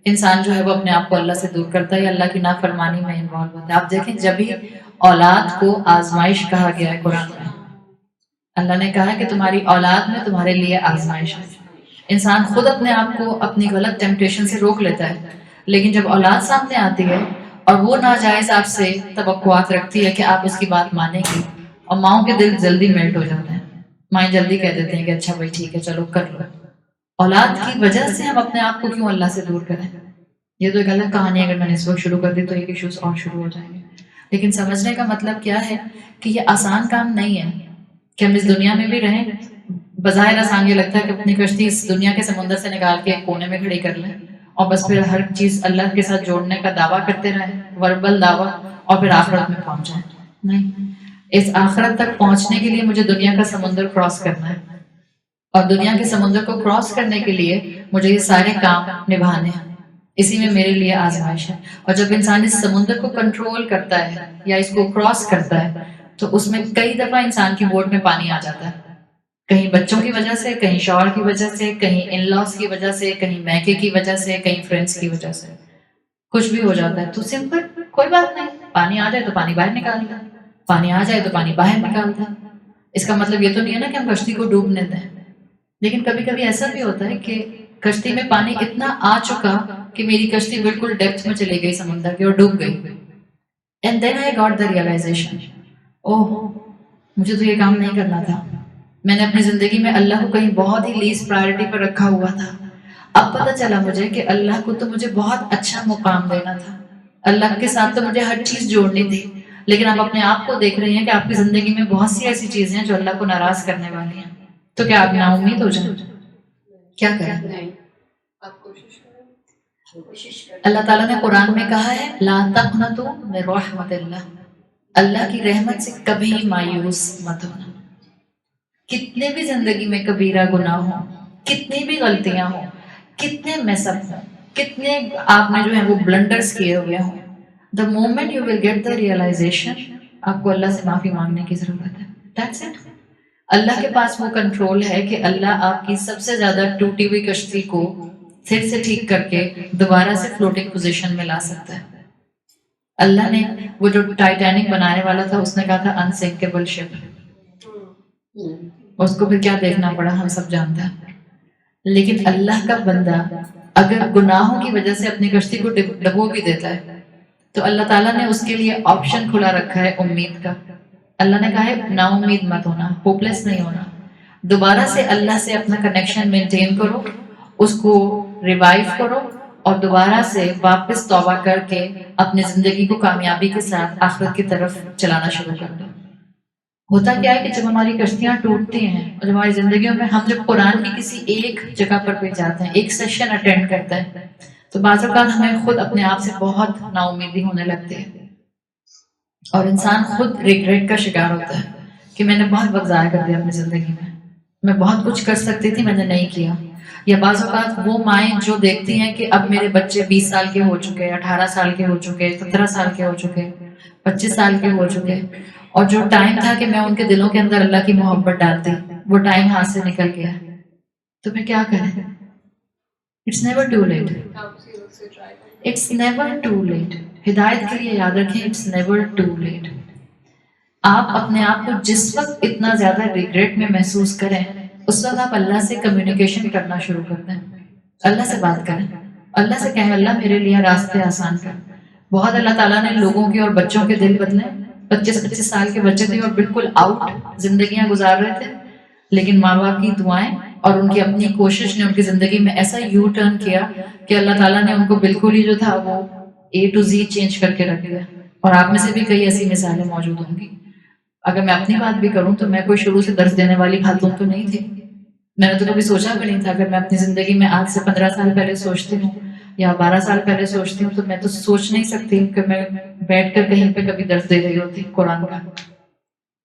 انسان جو ہے وہ اپنے آپ کو اللہ سے دور کرتا ہے یا اللہ کی نافرمانی میں انوالو ہوتا ہے. آپ دیکھیں جب ہی اولاد کو آزمائش کہا گیا ہے قرآن میں، اللہ نے کہا ہے کہ تمہاری اولاد میں تمہارے لیے آزمائش ہے. انسان خود اپنے آپ کو اپنی غلط ٹیمپٹیشن سے روک لیتا ہے، لیکن جب اولاد سامنے آتی ہے اور وہ ناجائز آپ سے توقعات رکھتی ہے کہ آپ اس کی بات مانیں گی، اور ماؤں کے دل جلدی میلٹ ہو جاتے ہیں. مائیں جلدی کہہ دیتے ہیں کہ اچھا بھائی ٹھیک ہے چلو کر لو. اولاد کی وجہ سے ہم اپنے آپ کو کیوں اللہ سے دور کریں؟ یہ تو ایک الگ کہانی ہے. اگر میں نے اس وقت شروع کر دی تو ایک ایشوز اور شروع ہو جائیں گے. لیکن سمجھنے کا مطلب کیا ہے کہ یہ آسان کام نہیں ہے کہ ہم اس دنیا میں بھی رہیں. بظاہر آسان یہ لگتا ہے کہ اپنی کشتی اس دنیا کے سمندر سے نکال کے ایک کونے میں کھڑی کر لیں اور بس پھر ہر چیز اللہ کے ساتھ جوڑنے کا دعویٰ کرتے رہیں، وربل دعویٰ، اور پھر آخرت میں پہنچ جائیں. نہیں، اس آخرت تک پہنچنے کے لیے مجھے دنیا کا سمندر کراس کرنا ہے، اور دنیا کے سمندر کو کراس کرنے کے لیے مجھے یہ سارے کام نبھانے ہیں. اسی میں میرے لیے آزمائش ہے. اور جب انسان اس سمندر کو کنٹرول کرتا ہے یا اس کو کراس کرتا ہے تو اس میں کئی دفعہ انسان کی بوٹ میں پانی آ جاتا ہے. کہیں بچوں کی وجہ سے، کہیں شوہر کی وجہ سے، کہیں ان لاس کی وجہ سے، کہیں میکے کی وجہ سے، کہیں فرینڈس کی وجہ سے، کچھ بھی ہو جاتا ہے. تو سمپل، کوئی بات نہیں، پانی آ جائے تو پانی باہر نکالتا ہے، پانی آ جائے تو پانی باہر نکالتا ہے. اس کا مطلب یہ تو نہیں ہے نا کہ ہم کشتی کو ڈوبنے دیں. لیکن کبھی کبھی ایسا بھی ہوتا ہے کہ کشتی میں پانی اتنا آ چکا کہ میری کشتی بالکل ڈیپتھ میں چلی گئی سمندر کی اور ڈوب گئی. And then I got the realization, اوہ مجھے تو یہ کام نہیں کرنا تھا. میں نے اپنی زندگی میں اللہ کو کہیں بہت ہی لیسٹ پرائرٹی پر رکھا ہوا تھا. اب پتہ چلا مجھے کہ اللہ کو تو مجھے بہت اچھا مقام دینا تھا، اللہ کے ساتھ تو مجھے ہر چیز جوڑنی تھی، لیکن آپ اپنے آپ کو دیکھ رہی ہیں کہ آپ کی زندگی میں بہت سی ایسی چیزیں ہیں جو اللہ کو ناراض کرنے والی ہیں، تو کیا آپ نا امید ہو جائیں؟ کیا کریں؟ اللہ تعالیٰ نے قرآن میں کہا ہے لا تقنطوا من رحمت اللہ، اللہ کی رحمت سے کبھی مایوس مت ہونا. کتنے بھی زندگی میں کبیرہ گناہ ہوں، کتنی بھی غلطیاں ہوں، کتنے میس اپ ہوں، کتنے آپ نے جو ہے وہ بلنڈرز کیے ہوئے ہوں، the moment you will get the realization آپ کو اللہ سے معافی مانگنے کی ضرورت ہے. That's it. اللہ کے پاس وہ کنٹرول ہے کہ اللہ آپ کی سب سے زیادہ ٹوٹی ہوئی کشتی کو پھر سے ٹھیک کر کے دوبارہ سے فلوٹنگ پوزیشن میں لا سکتا ہے. اللہ نے وہ جو ٹائٹینک بنانے والا تھا اس نے کہا تھا انسنکیبل شپ، اس کو پھر کیا دیکھنا پڑا ہم سب جانتے ہیں. لیکن اللہ کا بندہ اگر گناہوں کی وجہ سے اپنی کشتی کو ڈبو بھی دیتا ہے تو اللہ تعالیٰ نے اس کے لیے آپشن کھلا رکھا ہے امید کا. اللہ نے کہا ہے نا امید مت ہونا، ہوپلیس نہیں ہونا، دوبارہ سے اللہ سے اپنا کنیکشن مینٹین کرو، اس کو ریوائیو کرو اور دوبارہ سے واپس توبہ کر کے اپنی زندگی کو کامیابی کے ساتھ آخرت کی طرف چلانا شروع کر دو. ہوتا کیا ہے کہ جب ہماری کشتیاں ٹوٹتی ہیں اور جب ہماری زندگیوں میں ہم جب قرآن کی کسی ایک جگہ پر بھی جاتے ہیں، ایک سیشن اٹینڈ کرتے ہیں، تو بعض اوقات ہمیں خود اپنے آپ سے بہت نا امیدی ہونے لگتی ہے اور انسان خود ریگریٹ کا شکار ہوتا ہے کہ میں نے بہت وقت ضائع کر دیا اپنی زندگی میں بہت کچھ کر سکتی تھی میں نے نہیں کیا. یا بعض اوقات وہ مائیں جو دیکھتی ہیں کہ اب میرے بچے 20 سال کے ہو چکے، 18 سال کے ہو چکے، 17 سال کے ہو چکے، 25 سال کے ہو چکے، اور جو ٹائم تھا کہ میں ان کے دلوں کے اندر اللہ کی محبت ڈالتی وہ ٹائم ہاتھ سے نکل گیا، تو پھر کیا کریں؟ It's never too late. It's never too late. ہدایت کے لیے یاد رکھیں اٹس نیور ٹو لیٹ. آپ اپنے آپ کو جس وقت اتنا زیادہ ریگریٹ میں محسوس کریں اس وقت آپ اللہ سے کمیونیکیشن کرنا شروع کر دیں. اللہ سے بات کریں، اللہ سے کہیں اللہ میرے لیے راستے آسان کر. بہت اللہ تعالیٰ نے لوگوں کے اور بچوں کے دل بدلے. 25 سال کے بچے تھے اور بالکل آؤٹ زندگیاں گزار رہے تھے، لیکن ماں باپ کی دعائیں اور ان کی اپنی کوشش نے ان کی زندگی میں ایسا یو ٹرن کیا کہ اللہ تعالیٰ نے ان کو بالکل ہی جو تھا وہ A to Z چینج کر کے رکھ دیا. اور آپ میں سے بھی کئی ایسی مثالیں موجود ہوں گی. اگر میں اپنی بات بھی کروں تو میں کوئی شروع سے درس دینے والی خاتون تو نہیں تھی. میں نے تو کبھی سوچا بھی نہیں تھا. اگر میں اپنی زندگی میں آج سے 15 سال پہلے سوچتی ہوں یا 12 سال پہلے سوچتی ہوں تو میں تو سوچ نہیں سکتی کہ میں بیٹھ کر کہیں پہ کبھی درس دے رہی ہوتی قرآن کا.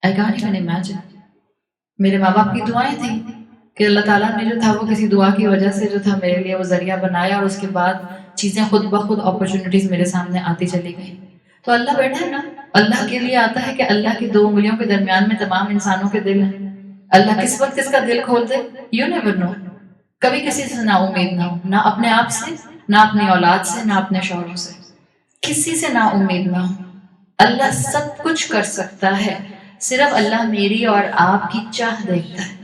I can't even imagine. میرے ماں باپ کی دعائیں تھیں کہ اللہ تعالیٰ نے جو تھا وہ کسی دعا کی وجہ سے جو تھا میرے لیے وہ ذریعہ بنایا اور اس کے بعد چیزیں خود بخود اپرچونیٹیز میرے سامنے آتی چلی گئیں. تو اللہ بیٹھا ہے نا، اللہ کے لیے آتا ہے کہ اللہ کی 2 انگلیوں کے درمیان میں تمام انسانوں کے دل ہیں. اللہ کس وقت اس کا دل کھول دے یو نیور نو. کبھی کسی سے نا امید نہ ہو، نہ اپنے آپ سے، نہ اپنی اولاد سے، نہ اپنے شوہروں سے، کسی سے نا امید نہ ہو. اللہ سب کچھ کر سکتا ہے، صرف اللہ میری اور آپ کی چاہ دیکھتا ہے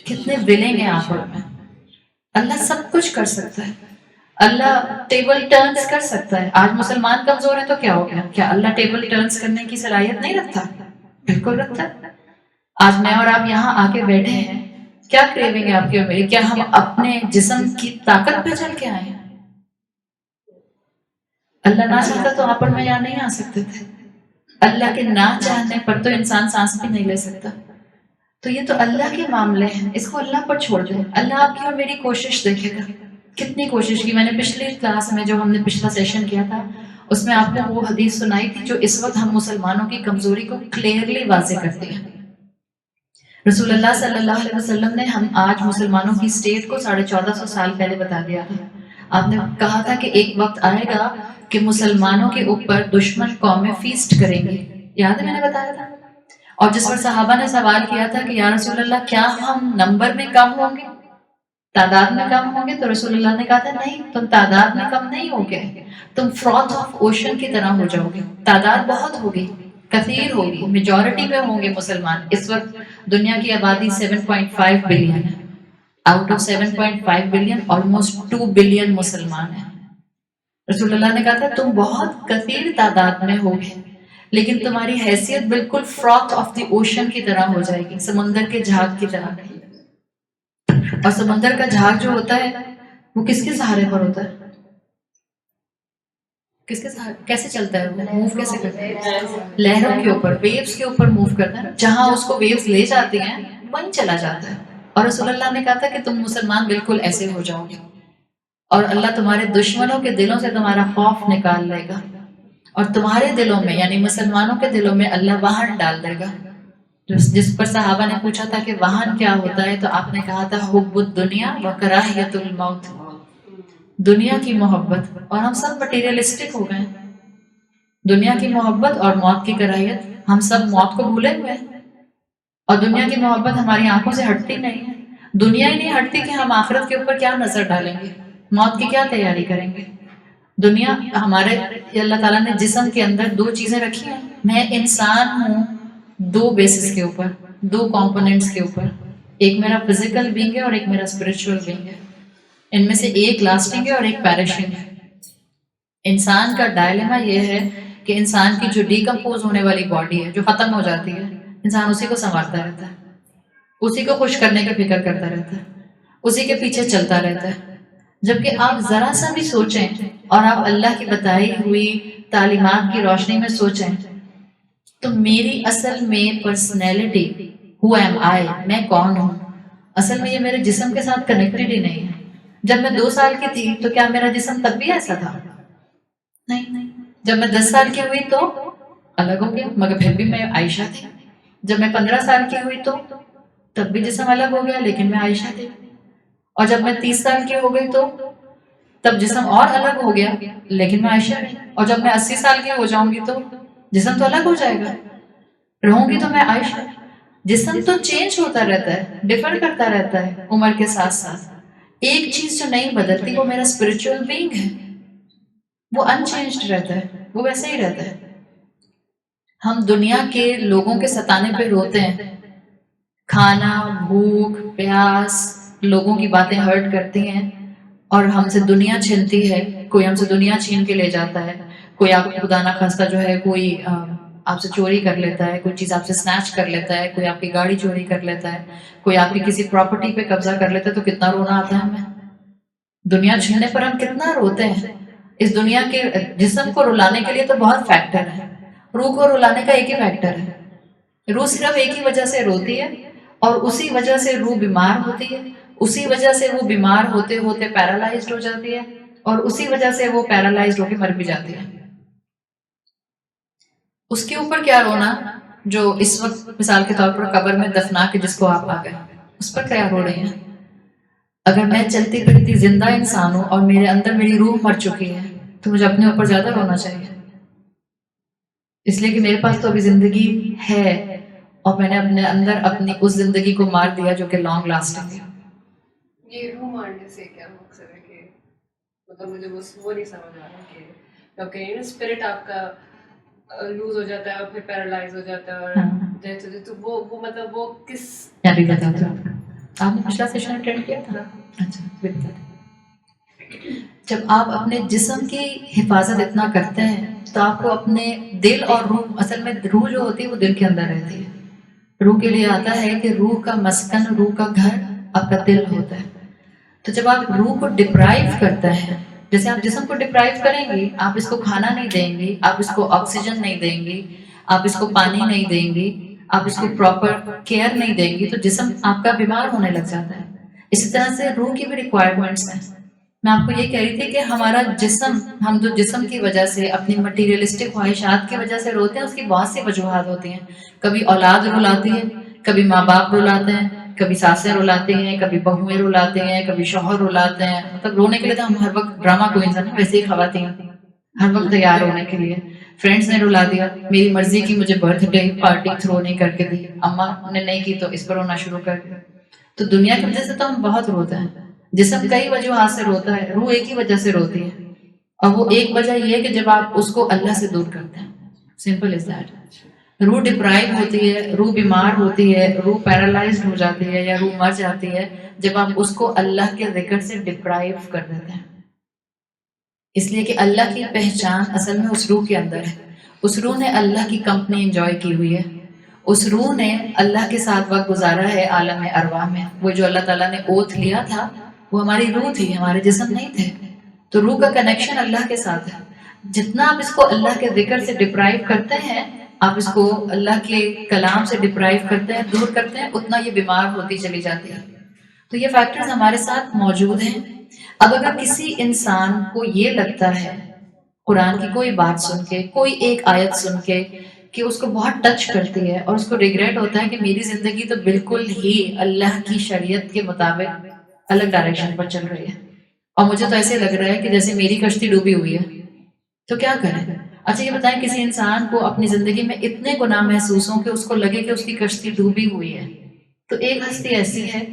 کتنے ولنگ ہیں آپ اور میں. اللہ سب کچھ کر سکتا ہے. اللہ ٹیبل ٹرنز کر سکتا ہے. آج مسلمان کمزور ہیں تو کیا ہو گیا؟ کیا اللہ ٹیبل ٹرنز کرنے کی صلاحیت نہیں رکھتا؟ بالکل رکھتا ہے. آج میں اور آپ یہاں آ کے بیٹھے ہیں، کیا کریونگ ہے آپ کی اور میری؟ کیا ہم اپنے جسم کی طاقت پہ چل کے آئے ہیں؟ اللہ نہ چاہتا تو آپ اور میں یہاں نہیں آ سکتے تھے. اللہ کے نہ چاہنے پر تو انسان سانس بھی نہیں لے سکتا. تو یہ تو اللہ کے معاملے ہیں، اس کو اللہ پر چھوڑ دیں. اللہ آپ کی اور میری کوشش دیکھے گا. کتنی کوشش کی. میں نے پچھلی کلاس میں جو ہم نے پچھلا سیشن کیا تھا اس میں آپ کو وہ حدیث سنائی تھی جو اس وقت ہم مسلمانوں کی کمزوری کو کلیئرلی واضح کرتی ہے. رسول اللہ صلی اللہ علیہ وسلم نے ہم آج مسلمانوں کی اسٹیٹ کو 1450 سال پہلے بتا دیا تھا. آپ نے کہا تھا کہ ایک وقت آئے گا کہ مسلمانوں کے اوپر دشمن قومیں فیسٹ کریں گے. یاد ہے میں نے بتایا تھا؟ اور جس پر صحابہ نے سوال کیا تھا کہ یا رسول اللہ کیا ہم نمبر میں کم ہوں گے، تعداد میں کم ہوں گے؟ تو رسول اللہ نے کہا تھا نہیں، تم تعداد میں کم نہیں ہوگے، تم فروتھ آف اوشن کی طرح ہو جاؤ گے. تعداد بہت ہوگی، کثیر ہوگی، میجورٹی میں ہوں گے مسلمان. اس وقت دنیا کی آبادی 7.5 بلین ہے. Out of 7.5 billion almost 2 billion مسلمان ہیں. رسول اللہ نے کہا تھا تم بہت کثیر تعداد میں ہوگے لیکن تمہاری حیثیت بالکل فروتھ آف دی اوشن کی طرح ہو جائے گی، سمندر کے جھاگ کی طرح. اور سمندر کا جھاگ جو ہوتا ہے وہ کس کے سہارے پر ہوتا ہے؟ کس کے ساتھ کیسے چلتا ہے وہ موو کیسے کرتا ہے؟ لہروں کے اوپر، ویوز کے اوپر موو کرتا ہے. جہاں اس کو ویوز لے جاتی ہیں وہیں چلا جاتا ہے. اور رسول اللہ نے کہا تھا کہ تم مسلمان بالکل ایسے ہو جاؤ گے اور اللہ تمہارے دشمنوں کے دلوں سے تمہارا خوف نکال لے گا اور تمہارے دلوں میں یعنی مسلمانوں کے دلوں میں اللہ وہن ڈال دے گا. جس پر صحابہ نے پوچھا تھا کہ وہن کیا ہوتا ہے تو آپ نے کہا تھا حب الدنیا و کراہیت الموت، دنیا کی محبت. اور ہم سب مٹیریلسٹک ہو گئے ہیں. دنیا کی محبت اور موت کی کراہیت، ہم سب موت کو بھولے ہوئے ہیں اور دنیا کی محبت ہماری آنکھوں سے ہٹتی نہیں ہے. دنیا ہی نہیں ہٹتی کہ ہم آخرت کے اوپر کیا نظر ڈالیں گے، موت کی کیا تیاری کریں گے. دنیا ہمارے اللہ تعالیٰ نے جسم کے اندر دو چیزیں رکھی ہیں. میں انسان ہوں دو بیسس کے اوپر، دو کمپوننٹس کے اوپر. ایک میرا فزیکل بینگ ہے اور ایک میرا اسپرچل بینگ ہے. ان میں سے ایک لاسٹنگ ہے اور ایک پیرشنگ ہے. انسان کا ڈائلیما یہ ہے کہ انسان کی جو ڈیکمپوز ہونے والی باڈی ہے، جو ختم ہو جاتی ہے، انسان اسی کو سنوارتا رہتا ہے، اسی کو خوش کرنے کی فکر کرتا رہتا ہے، اسی کے پیچھے چلتا رہتا ہے. جبکہ آپ ذرا سا بھی سوچیں اور آپ اللہ کی بتائی ہوئی تعلیمات کی روشنی میں سوچیں تو میری اصل میں پرسنالٹی ہو ایم آئی، میں کون ہوں، اصل میں یہ میرے جسم کے ساتھ کنیکٹڈ ہی نہیں ہے. جب میں 2 سال کی تھی تو کیا میرا جسم تب بھی ایسا تھا؟ نہیں. جب میں 10 سال کی ہوئی تو الگ ہو گیا، مگر پھر بھی میں عائشہ تھی. جب میں 15 سال کی ہوئی تو تب بھی جسم الگ ہو گیا لیکن میں عائشہ تھی. اور جب میں 30 سال کی ہو گئی تو تب جسم اور الگ ہو گیا لیکن میں عائشہ تھی. اور جب میں 80 سال کی ہو جاؤں گی تو جسم تو الگ ہو جائے گا، رہوں گی تو میں عائشہ. جسم تو چینج ہوتا رہتا ہے، ڈفر کرتا رہتا ہے عمر کے ساتھ ساتھ. ایک چیز جو نہیں بدلتی وہ میرا اسپرچل بینگ ہے، وہ انچینجڈ رہتا ہے، وہ ویسے ہی رہتا ہے. ہم دنیا کے لوگوں کے ستانے پہ روتے ہیں، کھانا، بھوک، پیاس، لوگوں کی باتیں ہرٹ کرتی ہیں اور ہم سے دنیا چھینتی ہے. کوئی ہم سے دنیا چھین کے لے جاتا ہے، کوئی آپ خدا نہ خواستہ جو ہے کوئی آپ سے چوری کر لیتا ہے، کوئی چیز آپ سے سنیچ کر لیتا ہے، کوئی آپ کی گاڑی چوری کر لیتا ہے، کوئی آپ کی کسی پراپرٹی پہ قبضہ کر لیتا ہے. تو کتنا رونا آتا ہے ہمیں. دنیا چھیننے پر ہم کتنا روتے ہیں. اس دنیا کے جسم کو رلانے کے لیے تو بہت فیکٹر ہے، روح کو رلانے کا ایک ہی فیکٹر ہے. روح صرف ایک ہی وجہ سے روتی ہے اور اسی وجہ سے روح بیمار ہوتی ہے، اسی وجہ سے وہ بیمار ہوتے ہوتے پیرالائزڈ ہو جاتی ہے اور اسی وجہ سے وہ پیرالائزڈ ہو کے مر بھی جاتی ہے. اس کے اوپر کیا رونا جو اس وقت مثال کے طور پر قبر میں دفنا کے جس کو آپ آ گئے، اس پر کیا رو رہی ہیں؟ اگر میں چلتی پھرتی زندہ انسان ہوں اور میرے اندر میری روح مر چکی ہے تو مجھے اپنے اوپر زیادہ رونا چاہیے، اس لیے کہ میرے پاس تو ابھی زندگی ہے اور میں نے اپنے اندر اپنی اس زندگی کو مار دیا جو کہ لانگ لاسٹنگ ہے. یہ روح مارنے سے کیا مقصد ہے کہ مطلب مجھے وہ نہیں سمجھ آ رہا کہ کیونکہ اسپرٹ آپ کا لوز ہو جاتا ہے اور پھر پیرالائز ہو جاتا ہے اور ڈیتھ ہو جاتی ہے، تو وہ مطلب وہ کس ابھی بتاؤ آپ نے پچھلا سیشن اٹینڈ کیا تھا؟ اچھا، جب آپ اپنے جسم کی حفاظت اتنا کرتے ہیں تو آپ کو اپنے دل اور روح، اصل میں روح جو ہوتی ہے وہ دل کے اندر رہتی ہے. روح کے لیے آتا ہے کہ روح کا مسکن، روح کا گھر آپ کا دل ہوتا ہے. تو جب آپ روح کو ڈپرائیو کرتے ہیں، جیسے آپ جسم کو ڈپرائیو کریں گی، آپ اس کو کھانا نہیں دیں گی، آپ اس کو آکسیجن نہیں دیں گی، آپ اس کو پانی نہیں دیں گی، آپ اس کو پراپر کیئر نہیں دیں گی تو جسم آپ کا بیمار ہونے لگ جاتا ہے. اسی طرح سے روح کی بھی ریکوائرمنٹس ہیں. میں آپ کو یہ کہہ رہی تھی کہ ہمارا جسم، ہم جو جسم کی وجہ سے اپنی مٹیریلسٹک خواہشات کی وجہ سے روتے ہیں، اس کی بہت سی وجوہات ہوتی ہیں. کبھی اولاد رلاتی ہے، کبھی ماں باپ رلاتے ہیں، کبھی ساسیں رلاتی ہیں، کبھی بہویں رلاتے ہیں، کبھی شوہر رلاتے ہیں. مطلب رونے کے لیے تو ہم ہر وقت ڈرامہ کوئنز ہیں، ویسے ہی خواتین ہر وقت تیار ہونے کے لیے. فرینڈس نے رلا دیا، میری مرضی کی مجھے برتھ ڈے پارٹی تھرو نہیں کر کے دی، اماں نے نہیں کی تو اس پر رونا شروع کر دیا. تو دنیا کی وجہ سے تو ہم بہت روتے ہیں. جسم کئی وجوہات سے روتا ہے، روح ایک ہی وجہ سے روتی ہے اور وہ ایک وجہ یہ ہے کہ جب آپ اس کو اللہ سے دور کرتے ہیں. Simple is that. روح ڈپرائیو ہوتی ہے، روح بیمار ہوتی ہے، روح پیرالائزڈ ہو جاتی ہے یا روح مر جاتی ہے جب آپ اس کو اللہ کے ذکر سے ڈپرائیو کر دیتے ہیں. اس لیے کہ اللہ کی پہچان اصل میں اس روح کے اندر ہے. اس روح نے اللہ کی کمپنی انجوائے کی ہوئی ہے، اس روح نے اللہ کے ساتھ وقت گزارا ہے عالم ارواح میں. وہ جو اللہ تعالیٰ نے اوتھ لیا تھا وہ ہماری روح تھی، ہمارے جسم نہیں تھے. تو روح کا کنیکشن اللہ کے ساتھ ہے. جتنا آپ اس کو اللہ کے ذکر سے ڈپرائیو کرتے ہیں، آپ اس کو اللہ کے کلام سے ڈپرائیو کرتے ہیں، دور کرتے ہیں، اتنا یہ بیمار ہوتی چلی جاتی ہے. تو یہ فیکٹرز ہمارے ساتھ موجود ہیں. اب اگر کسی انسان کو یہ لگتا ہے قرآن کی کوئی بات سن کے، کوئی ایک آیت سن کے کہ اس کو بہت ٹچ کرتی ہے اور اس کو ریگریٹ ہوتا ہے کہ میری زندگی تو بالکل ہی اللہ کی شریعت کے مطابق الگ ڈائریکشن پر چل رہی ہے، اور مجھے تو ایسے لگ رہا ہے کہ جیسے میری کشتی ڈوبی ہوئی ہے، تو کیا کریں؟ اچھا یہ بتائیں، کسی انسان کو اپنی زندگی میں اتنے گناہ محسوس ہوں کہ اس کو لگے کہ اس کی کشتی ڈوبی ہوئی ہے، تو ایک ہستی ایسی ہے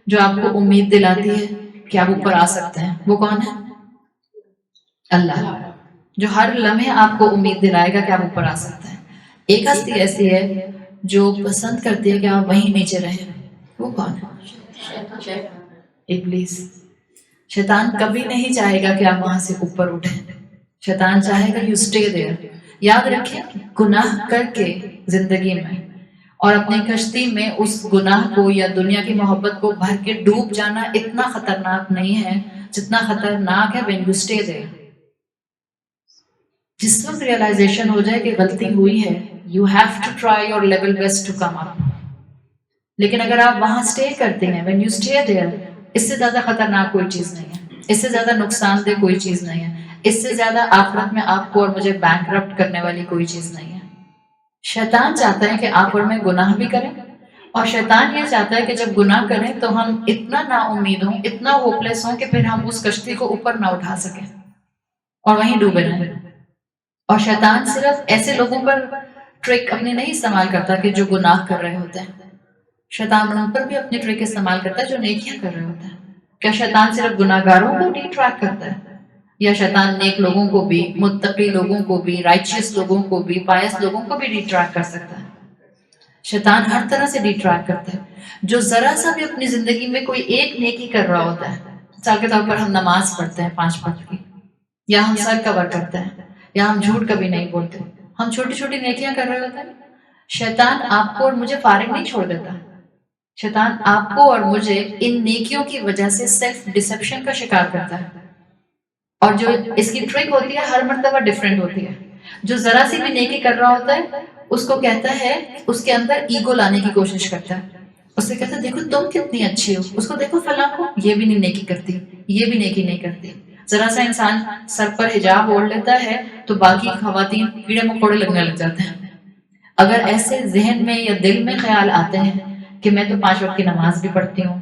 جو آپ کو امید دلاتی ہے کہ آپ اوپر آ سکتے ہیں. وہ کون ہے؟ اللہ، جو ہر لمحے آپ کو امید دلائے گا کہ آپ اوپر آ سکتے ہیں. ایک ہستی ایسی ہے جو پسند کرتی ہے کہ آپ وہیں نیچے رہیں. وہ کون ہے؟ ابلیس. شیطان کبھی نہیں چاہے گا کہ آپ وہاں سے اوپر اٹھیں. شیطان چاہے گا یو اسٹے دیئر. یاد رکھیں، گناہ کر کے زندگی میں اور اپنی کشتی میں اس گناہ کو یا دنیا کی محبت کو بھر کے ڈوب جانا اتنا خطرناک نہیں ہے جتنا خطرناک ہے when you stay there. جس وقت ریئلائزیشن ہو جائے کہ غلطی ہوئی ہے، you have to try your level best to come up. لیکن اگر آپ وہاں اسٹے کرتے ہیں when you stay there، اس سے زیادہ خطرناک کوئی چیز نہیں ہے، اس سے زیادہ نقصان دہ کوئی چیز نہیں ہے، اس سے زیادہ آخرت میں آپ کو اور مجھے بینکرپٹ کرنے والی کوئی چیز نہیں ہے. شیطان چاہتا ہے کہ آپ اور میں گناہ بھی کریں، اور شیطان یہ چاہتا ہے کہ جب گناہ کریں تو ہم اتنا نا امید ہوں، اتنا ہوپلیس ہوں کہ پھر ہم اس کشتی کو اوپر نہ اٹھا سکیں اور وہیں ڈوبے رہیں. اور شیطان صرف ایسے لوگوں پر ٹرک اپنی نہیں استعمال کرتا کہ جو گناہ کر رہے ہوتے ہیں. شیطان ان پر بھی اپنی ٹرک استعمال کرتا ہے جو نیکیاں کر رہے ہوتے ہیں. کیا شیطان صرف گناہ گاروں کو ڈی ٹریک کرتا ہے؟ یا شیطان نیک لوگوں کو بھی، متقی لوگوں کو بھی، رائچیس لوگوں کو بھی، پائس لوگوں کو بھی ڈی ٹریک کر سکتا ہے. شیطان ہر طرح سے ڈی ٹریک کرتا ہے. جو ذرا سا بھی اپنی زندگی میں کوئی ایک نیکی کر رہا ہوتا ہے، مثال کے طور پر ہم نماز پڑھتے ہیں 5 وقت کی، یا ہم سر کور کرتے ہیں، یا ہم جھوٹ کبھی نہیں بولتے، ہم چھوٹی چھوٹی نیکیاں کر رہے ہوتے ہیں، شیطان آپ کو اور مجھے فارغ نہیں چھوڑ دیتا. شیطان آپ کو اور مجھے ان نیکیوں کی وجہ سے سیلف ڈسپشن کا شکار کرتا ہے. اور جو اس کی ٹرک ہوتی ہے ہر مرتبہ ڈیفرنٹ ہوتی ہے. جو ذرا سی بھی نیکی کر رہا ہوتا ہے اس کو کہتا ہے، اس کے اندر ایگو لانے کی کوشش کرتا ہے. اس سے کہتا ہے دیکھو تم کتنی اچھی ہو، اس کو دیکھو فلاں کو، یہ بھی نہیں نیکی کرتی، یہ بھی نیکی نہیں کرتی. ذرا سا انسان سر پر حجاب اوڑھ لیتا ہے تو باقی خواتین کیڑے مکوڑے لگنے لگ جاتے ہیں. اگر ایسے ذہن میں یا دل میں خیال آتے ہیں کہ میں تو 5 وقت کی نماز بھی پڑھتی ہوں،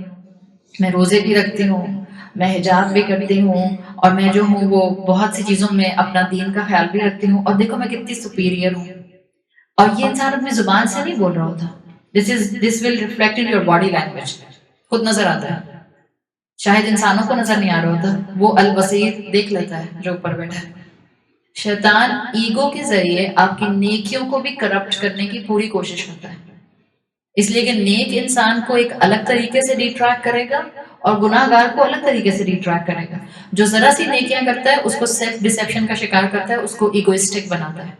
میں روزے بھی رکھتی ہوں، میں حجاب بھی کرتی ہوں، اور میں جو ہوں وہ بہت سی چیزوں میں اپنا دین کا خیال بھی رکھتی ہوں، اور دیکھو میں کتنی سپیریئر ہوں، اور یہ انسان اپنی زبان سے نہیں بول رہا ہوتا. This will reflect in your body language. خود نظر آتا ہے. شاید انسانوں کو نظر نہیں آ رہا ہوتا، وہ البصیر دیکھ لیتا ہے جو اوپر بیٹھا ہے. شیطان ایگو کے ذریعے آپ کی نیکیوں کو بھی کرپٹ کرنے کی پوری کوشش کرتا ہے، اس لیے کہ نیک انسان کو ایک الگ طریقے سے ڈی ٹریک کرے گا اور گناہ گار کو الگ طریقے سے ڈی ٹریک کرے گا. جو ذرا سی نیکیاں کرتا ہے اس کو سیلف ڈسیپشن کا شکار کرتا ہے، اس کو ایگوئسٹک بناتا ہے،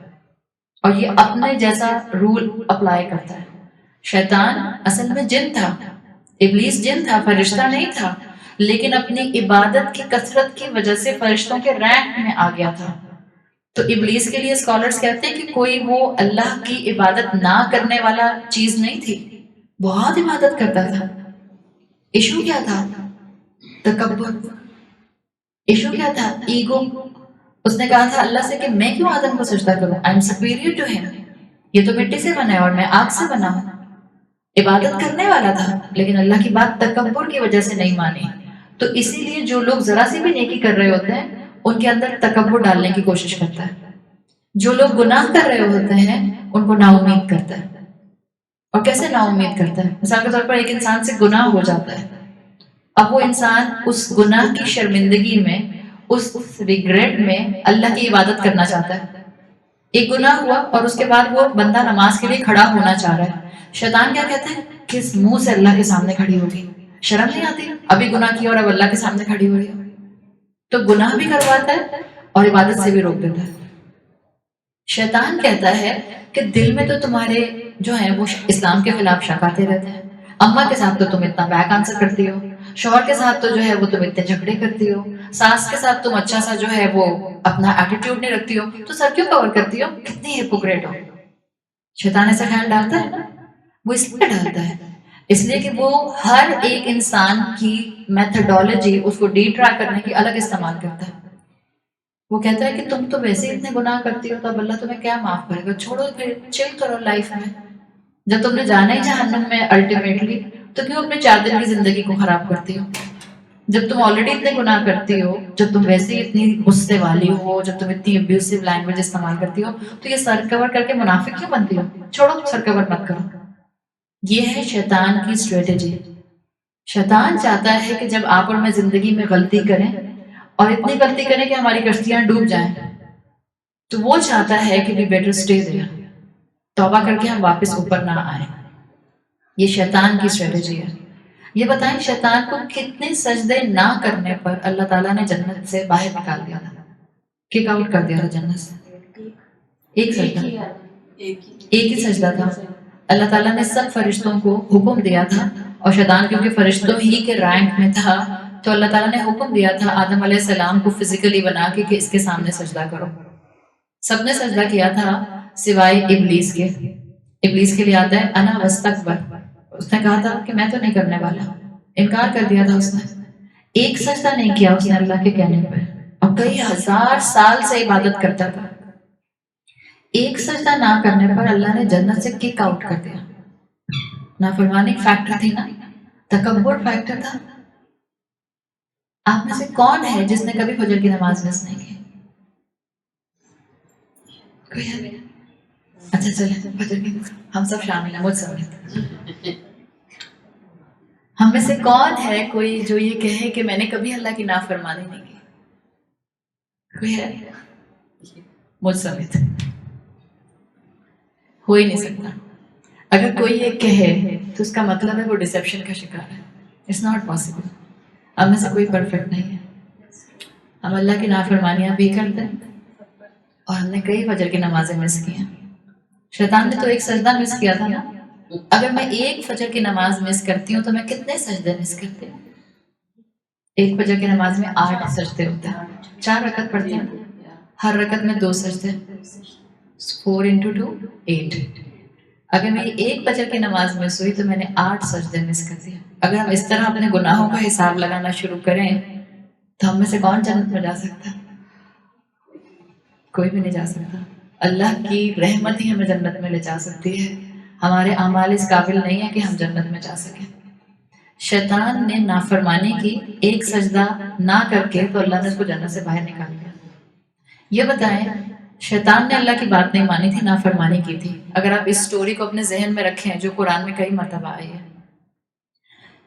اور یہ اپنے جیسا رول اپلائی کرتا ہے. شیطان اصل میں جن تھا، ابلیس جن تھا، فرشتہ نہیں تھا، لیکن اپنی عبادت کی کثرت کی وجہ سے فرشتوں کے رینک میں آ گیا تھا. تو ابلیس کے لیے اسکالرز کہتے ہیں کہ کوئی وہ اللہ کی عبادت نہ کرنے والا چیز نہیں تھی، بہت عبادت کرتا تھا. ایشو کیا تھا؟ تکبر. ایشو کیا تھا؟ ایگو. اس نے کہا تھا اللہ سے کہ میں کیوں آدم کو سجدہ کروں، آئی ایم سپیریئر ٹو ہم، یہ تو مٹی سے بنا ہے اور میں آگ سے بنا ہوں. عبادت کرنے والا تھا لیکن اللہ کی بات تکبر کی وجہ سے نہیں مانی. تو اسی لیے جو لوگ ذرا سی بھی نیکی کر رہے ہوتے ہیں ان کے اندر تکبر ڈالنے کی کوشش کرتا ہے. جو لوگ گناہ کر رہے ہوتے ہیں ان کو نا امید کرتا ہے. اور کیسے نا امید کرتا ہے؟ مثال کے طور پر ایک انسان سے گناہ ہو جاتا ہے، اب وہ انسان اس گناہ کی شرمندگی میں، اس ریگریٹ میں اللہ کی عبادت کرنا چاہتا ہے. ایک گناہ ہوا اور اس کے بعد وہ بندہ نماز کے لیے کھڑا ہونا چاہ رہا ہے. شیطان کیا کہتا ہے؟ کس منہ سے اللہ کے سامنے کھڑی ہوگی؟ شرم نہیں آتی؟ ابھی گناہ کیا اور اب اللہ کے سامنے کھڑی ہو رہی ہے. تو گناہ بھی کرواتا ہے اور عبادت سے بھی روک دیتا ہے. شیطان کہتا ہے کہ دل میں تو تمہارے جو ہیں وہ اسلام کے خلاف شک آتے رہتے ہیں. اماں کے ساتھ تو تم اتنا بیک آنسر کرتی ہو، شوہر کے ساتھ تو جو ہے وہ تم اتنے جھگڑے کرتی ہو, ساس کے ساتھ تم اچھا سا جو ہے وہ اپنا ایٹیٹیوڈ نہیں رکھتی ہو, تو سر کیوں کور کرتی ہو, کتنی ہپوکریٹ ہو. شیطان ایسا خیال ڈالتا ہے نا, وہ اس لیے ڈالتا ہے, اس لیے کہ وہ ہر ایک انسان کی میتھڈولوجی اس کو ڈیٹریک کرنے کی الگ استعمال کرتا ہے. وہ کہتا ہے کہ تم تو ویسے اتنے گناہ کرتی ہو, تو اب اللہ تمہیں کیا معاف کرے گا, چھوڑو پھر چل کرو لائف میں. جب تم نے جانا ہی جہنم میں الٹیمیٹلی, تو کیوں اپنے 4 دن کی زندگی کو خراب کرتی ہو؟ جب تم آلریڈی اتنے گناہ کرتی ہو, جب تم ویسے ہی اتنی غصے والی ہو, جب تم اتنی ابیوسو لینگویج استعمال کرتی ہو, تو یہ سر کور کر کے منافق کیوں بنتی ہو؟ چھوڑو, سر کور مت کرو. یہ ہے شیطان کی اسٹریٹجی. شیطان چاہتا ہے کہ جب آپ اور میں زندگی میں غلطی کریں, اور اتنی غلطی کریں کہ ہماری کشتیاں ڈوب جائیں, تو وہ چاہتا ہے کہ we better stay there, توبہ کر کے ہم واپس اوپر نہ آئیں. یہ شیطان کی اسٹریٹجی ہے. یہ بتائیں شیطان کو کتنے سجدے نہ کرنے پر اللہ تعالیٰ نے جنت سے باہر نکال دیا تھا, کک آؤٹ کر دیا تھا جنت سے؟ ایک سجدہ, ایک ہی سجدہ تھا. اللہ تعالیٰ نے سب فرشتوں کو حکم دیا تھا, اور شیطان کیونکہ فرشتوں ہی کے رینک میں تھا, تو اللہ تعالیٰ نے حکم دیا تھا آدم علیہ السلام کو فزیکلی بنا کے کہ اس کے سامنے سجدہ کرو. سب نے سجدہ کیا تھا سوائے ابلیس کے. ابلیس کے لیے آتا ہے انا واستکبر, اس نے کہا تھا کہ میں تو نہیں کرنے والا, انکار کر دیا تھا اس نے. ایک سجدہ نہیں کیا اس نے اللہ کے کہنے پر, اور کئی 1000 سال سے عبادت کرتا تھا. ایک سجدہ نہ کرنے پر اللہ نے جنت سے کک آؤٹ کر دیا. نافرمانی فیکٹر تھی نا, تکبر فیکٹر تھا. آپ میں سے کون ہے جس نے کبھی فجر کی نماز مس نہیں کی؟ کوئی ہے؟ اچھا چلیں فجر کی, ہم سب شامل ہیں, مجھ سب. ہم میں سے کون ہے کوئی جو یہ کہے کہ میں نے کبھی اللہ کی نافرمانی نہیں کی؟ کوئی ہے؟ مجھ سمیت. ہو ہی نہیں سکتا. اگر کوئی یہ کہے تو اس کا مطلب ہے وہ ڈسیپشن کا شکار ہے. It's not possible. ہم میں سے کوئی پرفیکٹ نہیں ہے. ہم اللہ کی نافرمانیاں بھی کرتے ہیں, اور ہم نے کئی فجر کی نمازیں مس کی ہیں. شیطان نے تو ایک سجدہ مس کیا تھا نا. اگر میں ایک فجر کی نماز مس کرتی ہوں تو میں کتنے سجدے مس کرتی ہوں؟ ایک فجر کی نماز میں 8 سجدے ہوتے ہیں, 4 رکعت پڑھتے ہیں, ہر رکعت میں 2 سجدے, 4 into 2 8. اگر میری ایک فجر کی نماز مس ہوئی تو میں نے 8 سجدے مس کر دیا. اگر ہم اس طرح اپنے گناہوں کا حساب لگانا شروع کریں تو ہم میں سے کون جنت میں جا سکتا ہے؟ کوئی بھی نہیں جا سکتا. اللہ کی رحمت ہی ہمیں جنت میں لے جا سکتی ہے. ہمارے اعمال اس قابل نہیں ہے کہ ہم جنت میں جا سکیں. شیطان نے نافرمانی کی, ایک سجدہ نہ کر کے, تو اللہ نے اس کو جنت سے باہر نکال دیا. یہ بتائیں شیطان نے اللہ کی بات نہیں مانی تھی, نافرمانی کی تھی. اگر آپ اس سٹوری کو اپنے ذہن میں رکھیں جو قرآن میں کئی مرتبہ آئی ہے,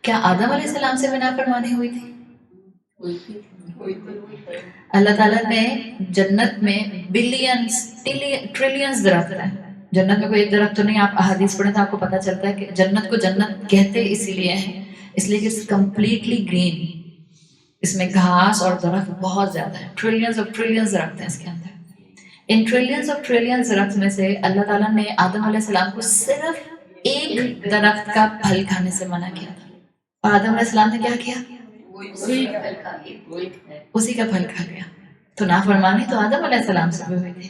کیا آدم علیہ السلام سے بھی نافرمانی ہوئی تھی؟ اللہ تعالیٰ نے جنت میں بلینز ٹریلینز درخت ہیں. جنت میں کوئی ایک درخت تو نہیں. آپ احادیث پڑھیں تو آپ کو پتہ چلتا ہے کہ جنت کو جنت کہتے اسی لیے ہیں, اس لیے کہ it's completely green. اس میں گھاس اور درخت بہت زیادہ ہے. ٹریلینز آف ٹریلینز درخت ہیں اس کے اندر. ان ٹریلینز آف ٹریلینز درخت میں سے اللہ تعالیٰ نے آدم علیہ السلام کو صرف ایک درخت کا پھل کھانے سے منع کیا تھا, اور آدم علیہ السلام نے کیا کیا؟ اسی کا پھل کھا گیا. تو نافرمانی تو آدم علیہ السلام سے بھی ہوئی تھی,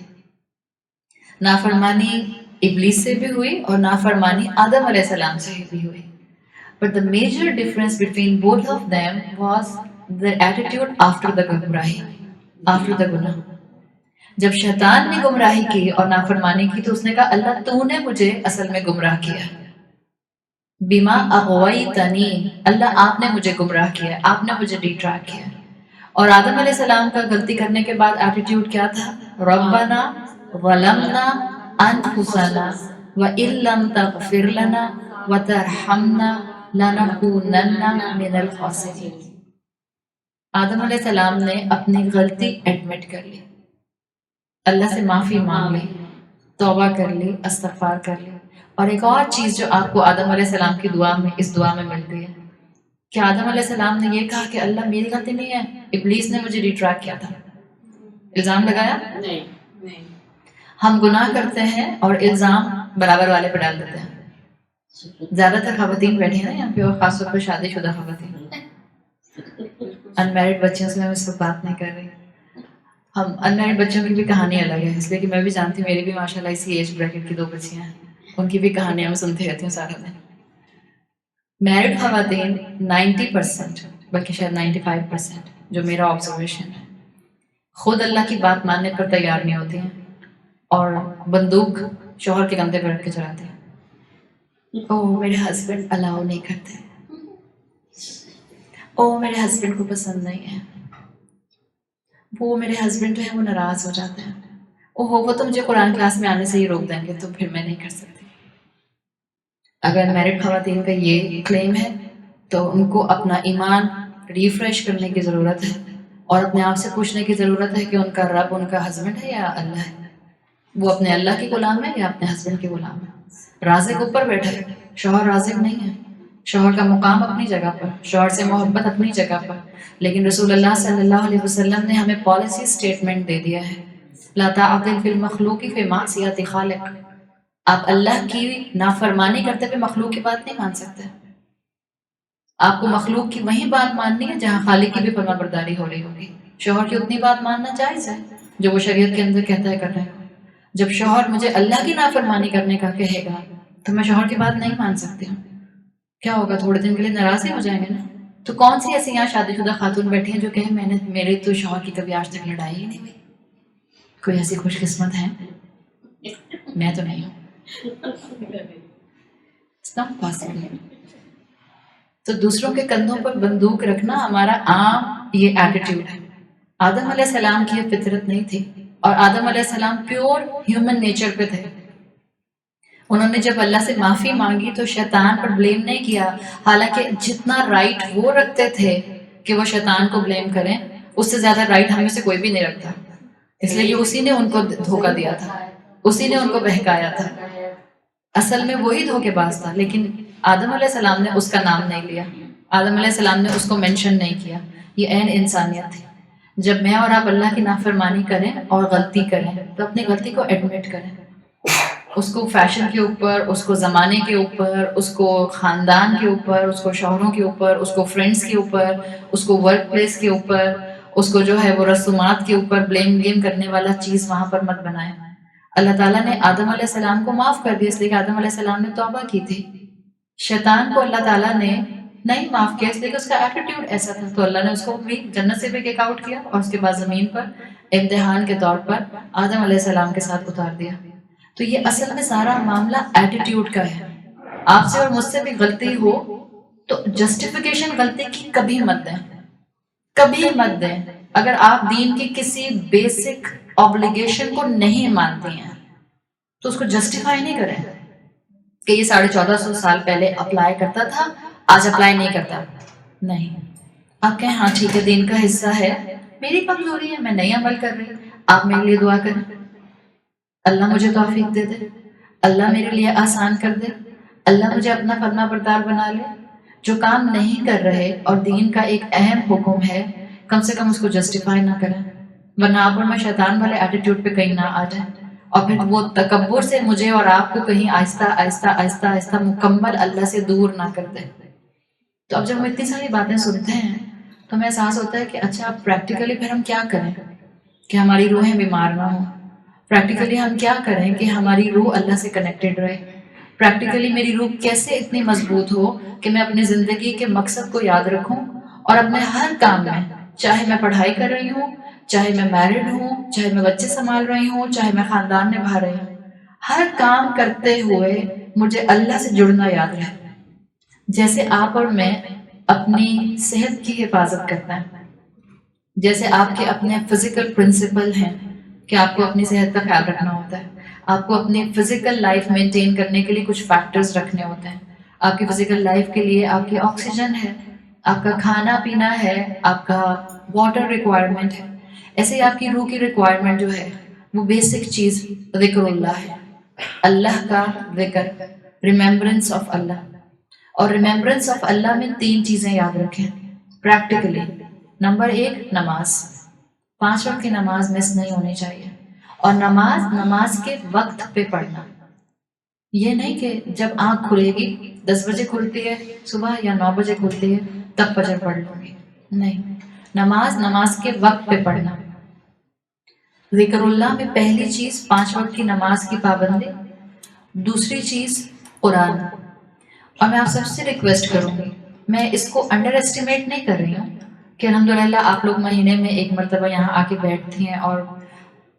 نافرمانی ابلیس سے بھی ہوئی, اور نافرمانی آدم علیہ السلام سے بھی ہوئی. But the major difference between both of them was the attitude after the گمراہی, after the گناہ. جب شیطان نے گمراہی کی اور نافرمانی کی تو اس نے کہا اللہ تو نے مجھے اصل میں گمراہ کیا. بما اغویتنی, اللہ آپ نے مجھے گمراہ کیا, آپ نے مجھے ڈیٹریک کیا. اور آدم علیہ السلام کا غلطی کرنے کے بعد ایٹیٹیوڈ کیا تھا؟ ربنا ظلمنا انفسنا وان لم تغفر لنا وترحمنا لنکونن من الخاسرین. آدم علیہ السلام نے اپنی غلطی ایڈمٹ کر لی, اللہ سے معافی مانگ لی, توبہ کر لی, استغفار کر لی. اور ایک اور چیز جو آپ کو آدم علیہ السلام کی دعا میں, اس دعا میں ملتی ہے کہ آدم علیہ السلام نے یہ کہا کہ اللہ میری غلطی نہیں ہے, ابلیس نے مجھے ریٹریک کیا تھا. الزام لگایا نہیں. ہم گناہ کرتے ہیں اور الزام برابر والے پہ ڈال دیتے ہیں. زیادہ تر خواتین بیٹھی ہیں نا یہاں پہ, اور خاص طور پہ شادی شدہ خواتین, انمیرڈ بچوں سے میں اس وقت بات نہیں کر رہی. ہم انمیرڈ بچوں کی بھی کہانی الگ ہے، اس لیے کہ میں بھی جانتی ہوں، میری بھی ماشاء اللہ اسی ایج بریکٹ کی 2 بچیاں ہیں، ان کی بھی کہانیاں میں سنتی رہتی ہوں سارا دن. میرڈ خواتین 90% بلکہ شاید 95% جو میرا آبزرویشن ہے، خود اللہ کی بات ماننے پر تیار نہیں ہوتی ہیں اور بندوق شوہر کے کندھے پہ رکھ کے چلاتے ہیں. او میرے ہسبینڈ الاؤ نہیں کرتے، او میرے ہسبینڈ کو پسند نہیں ہے، وہ میرے ہسبینڈ جو ہے وہ ناراض ہو جاتے ہیں، وہ تو مجھے قرآن کلاس میں آنے سے ہی روک دیں گے تو پھر میں نہیں کر سکتی. اگر میرڈ خواتین کا یہ کلیم ہے تو ان کو اپنا ایمان ریفریش کرنے کی ضرورت ہے اور اپنے آپ سے پوچھنے کی ضرورت ہے کہ ان کا رب ان کا ہسبینڈ ہے یا اللہ ہے، وہ اپنے اللہ کے غلام ہے یا اپنے ہسبینڈ کے غلام ہے. رازق اوپر بیٹھا ہے، شوہر رازق نہیں ہے. شوہر کا مقام اپنی جگہ پر، شوہر سے محبت اپنی جگہ پر، لیکن رسول اللہ صلی اللہ علیہ وسلم نے ہمیں پالیسی سٹیٹمنٹ دے دیا ہے، لا طاعۃ فی المخلوق فی معصیۃ خالق. آپ اللہ کی نافرمانی کرتے ہوئے مخلوق کی بات نہیں مان سکتے. آپ کو مخلوق کی وہی بات ماننی ہے جہاں خالق کی بھی فرما برداری ہو رہی ہوگی. شوہر کی اتنی بات ماننا جائز ہے جو وہ شریعت کے اندر کہتا ہے کر رہے ہیں. جب شوہر مجھے اللہ کی نافرمانی کرنے کا کہے گا تو میں شوہر کی بات نہیں مان سکتی ہوں. کیا ہوگا؟ تھوڑے دن کے لیے ناراض ہی ہو جائیں گے نا. تو کون سی ایسی یہاں شادی شدہ خاتون بیٹھی ہیں جو کہیں میرے تو شوہر کی کبھی آج تک لڑائی ہی نہیں ہوئی؟ کوئی ایسی خوش قسمت ہے؟ میں تو نہیں ہوں. It's not possible. تو دوسروں کے کندھوں پر بندوق رکھنا ہمارا عام یہ ایٹیٹیوڈ ہے. آدم علیہ السلام کی یہ فطرت نہیں تھی، اور آدم علیہ السلام پیور ہیومن نیچر پہ تھے. انہوں نے جب اللہ سے معافی مانگی تو شیطان پر بلیم نہیں کیا، حالانکہ جتنا رائٹ وہ رکھتے تھے کہ وہ شیطان کو بلیم کریں، اس سے زیادہ رائٹ ہم میں سے کوئی بھی نہیں رکھتا. اس لیے اسی نے ان کو دھوکہ دیا تھا، اسی نے ان کو بہکایا تھا. اصل میں وہی دھوکے باز تھا، لیکن آدم علیہ السلام نے اس کا نام نہیں لیا، آدم علیہ السلام نے اس کو مینشن نہیں کیا. یہ عین انسانیت تھی. جب میں اور آپ اللہ کی نافرمانی کریں اور غلطی کریں تو اپنی غلطی کو ایڈمٹ کریں. اس کو فیشن کے اوپر، اس کو زمانے کے اوپر، اس کو خاندان کے اوپر، اس کو شوہروں کے اوپر، اس کو فرینڈس کے اوپر، اس کو ورک پلیس کے اوپر، اس کو جو ہے وہ رسومات کے اوپر بلیم کرنے والا چیز وہاں پر مت بنائیں. اللہ تعالیٰ نے آدم علیہ السلام کو معاف کر دیا اس لیے کہ آدم علیہ السلام نے توبہ کی تھی. شیطان کو اللہ تعالیٰ نے نہیں معاف کیا اس لیے کہ اس کا ایٹیٹیوڈ ایسا تھا، تو اللہ نے اس کو بھی جنت سے بھی کک آؤٹ کیا اور اس کے بعد زمین پر امتحان کے طور پر آدم علیہ السلام کے ساتھ اتار دیا. تو یہ اصل میں سارا معاملہ ایٹیٹیوڈ کا ہے. آپ سے اور مجھ سے بھی غلطی ہو تو جسٹیفیکیشن غلطی کی کبھی مت دیں، کبھی مت دیں. اگر آپ دین کی کسی بیسک آبلیگیشن کو نہیں مانتے ہیں تو اس کو جسٹیفائی نہیں کریں کہ یہ 1450 سال پہلے اپلائی کرتا تھا، آج اپلائی نہیں کرتا. نہیں، آپ کہیں ہاں ٹھیک ہے دین کا حصہ ہے، میری کمزوری ہے میں نہیں عمل کر رہی، آپ میرے لیے دعا کریں، اللہ مجھے توفیق دے دے، اللہ میرے لیے آسان کر دے، اللہ مجھے اپنا فرما بردار بنا لے. جو کام نہیں کر رہے اور دین کا ایک اہم حکم ہے، کم سے کم اس کو جسٹیفائی نہ کریں، ورنہ آپ اور میں شیطان والے ایٹیٹیوڈ پہ کہیں نہ آ جائیں اور پھر وہ تکبر سے مجھے اور آپ کو کہیں آہستہ آہستہ آہستہ آہستہ مکمل اللہ سے دور نہ کر دے. تو اب جب ہم اتنی ساری باتیں سنتے ہیں تو ہمیں احساس ہوتا ہے کہ اچھا اب پریکٹیکلی پھر ہم کیا کریں کہ ہماری روحیں بیمار نہ ہوں. پریکٹیکلی ہم کیا کریں کہ ہماری روح اللہ سے کنیکٹڈ رہے. پریکٹیکلی میری روح کیسے اتنی مضبوط ہو کہ میں اپنی زندگی کے مقصد کو یاد رکھوں اور اپنے ہر کام میں، چاہے میں پڑھائی کر رہی ہوں، چاہے میں میرڈ ہوں، چاہے میں بچے سنبھال رہی ہوں، چاہے میں خاندان نبھا رہی ہوں، ہر کام کرتے ہوئے مجھے اللہ سے جڑنا یاد رہے. جیسے آپ اور میں اپنی صحت کی حفاظت کرتے ہیں، جیسے آپ کے اپنے فزیکل پرنسپل ہیں کہ آپ کو اپنی صحت کا خیال رکھنا ہوتا ہے، آپ کو اپنی فزیکل لائف مینٹین کرنے کے لیے کچھ فیکٹرز رکھنے ہوتے ہیں. آپ کی فزیکل لائف کے لیے آپ کی آکسیجن ہے، آپ کا کھانا پینا ہے، آپ کا واٹر ریکوائرمنٹ ہے. ایسے ہی آپ کی روح کی ریکوائرمنٹ جو ہے وہ بیسک چیز ذکر اللہ ہے، اللہ کا ذکر، ریممبرنس آف اللہ. اور ریممبرنس آف اللہ میں 3 چیزیں یاد رکھیں پریکٹیکلی. نمبر 1 نماز، 5 وقت کی نماز مس نہیں ہونی چاہیے، اور نماز کے وقت پہ پڑھنا. یہ نہیں کہ جب آنکھ کھلے گی 10 بجے کھلتی ہے صبح یا 9 بجے کھلتی ہے تب فجر پڑھ لوں گی. نہیں. نماز کے وقت پہ پڑھنا. ذکر اللہ میں پہلی چیز 5 وقت کی نماز کی پابندی، دوسری چیز قرآن. اور میں آپ سب سے ریکویسٹ کروں گی، میں اس کو انڈر ایسٹیمیٹ نہیں کر رہی ہوں کہ الحمدللہ آپ لوگ مہینے میں 1 مرتبہ یہاں آ کے بیٹھتی ہیں اور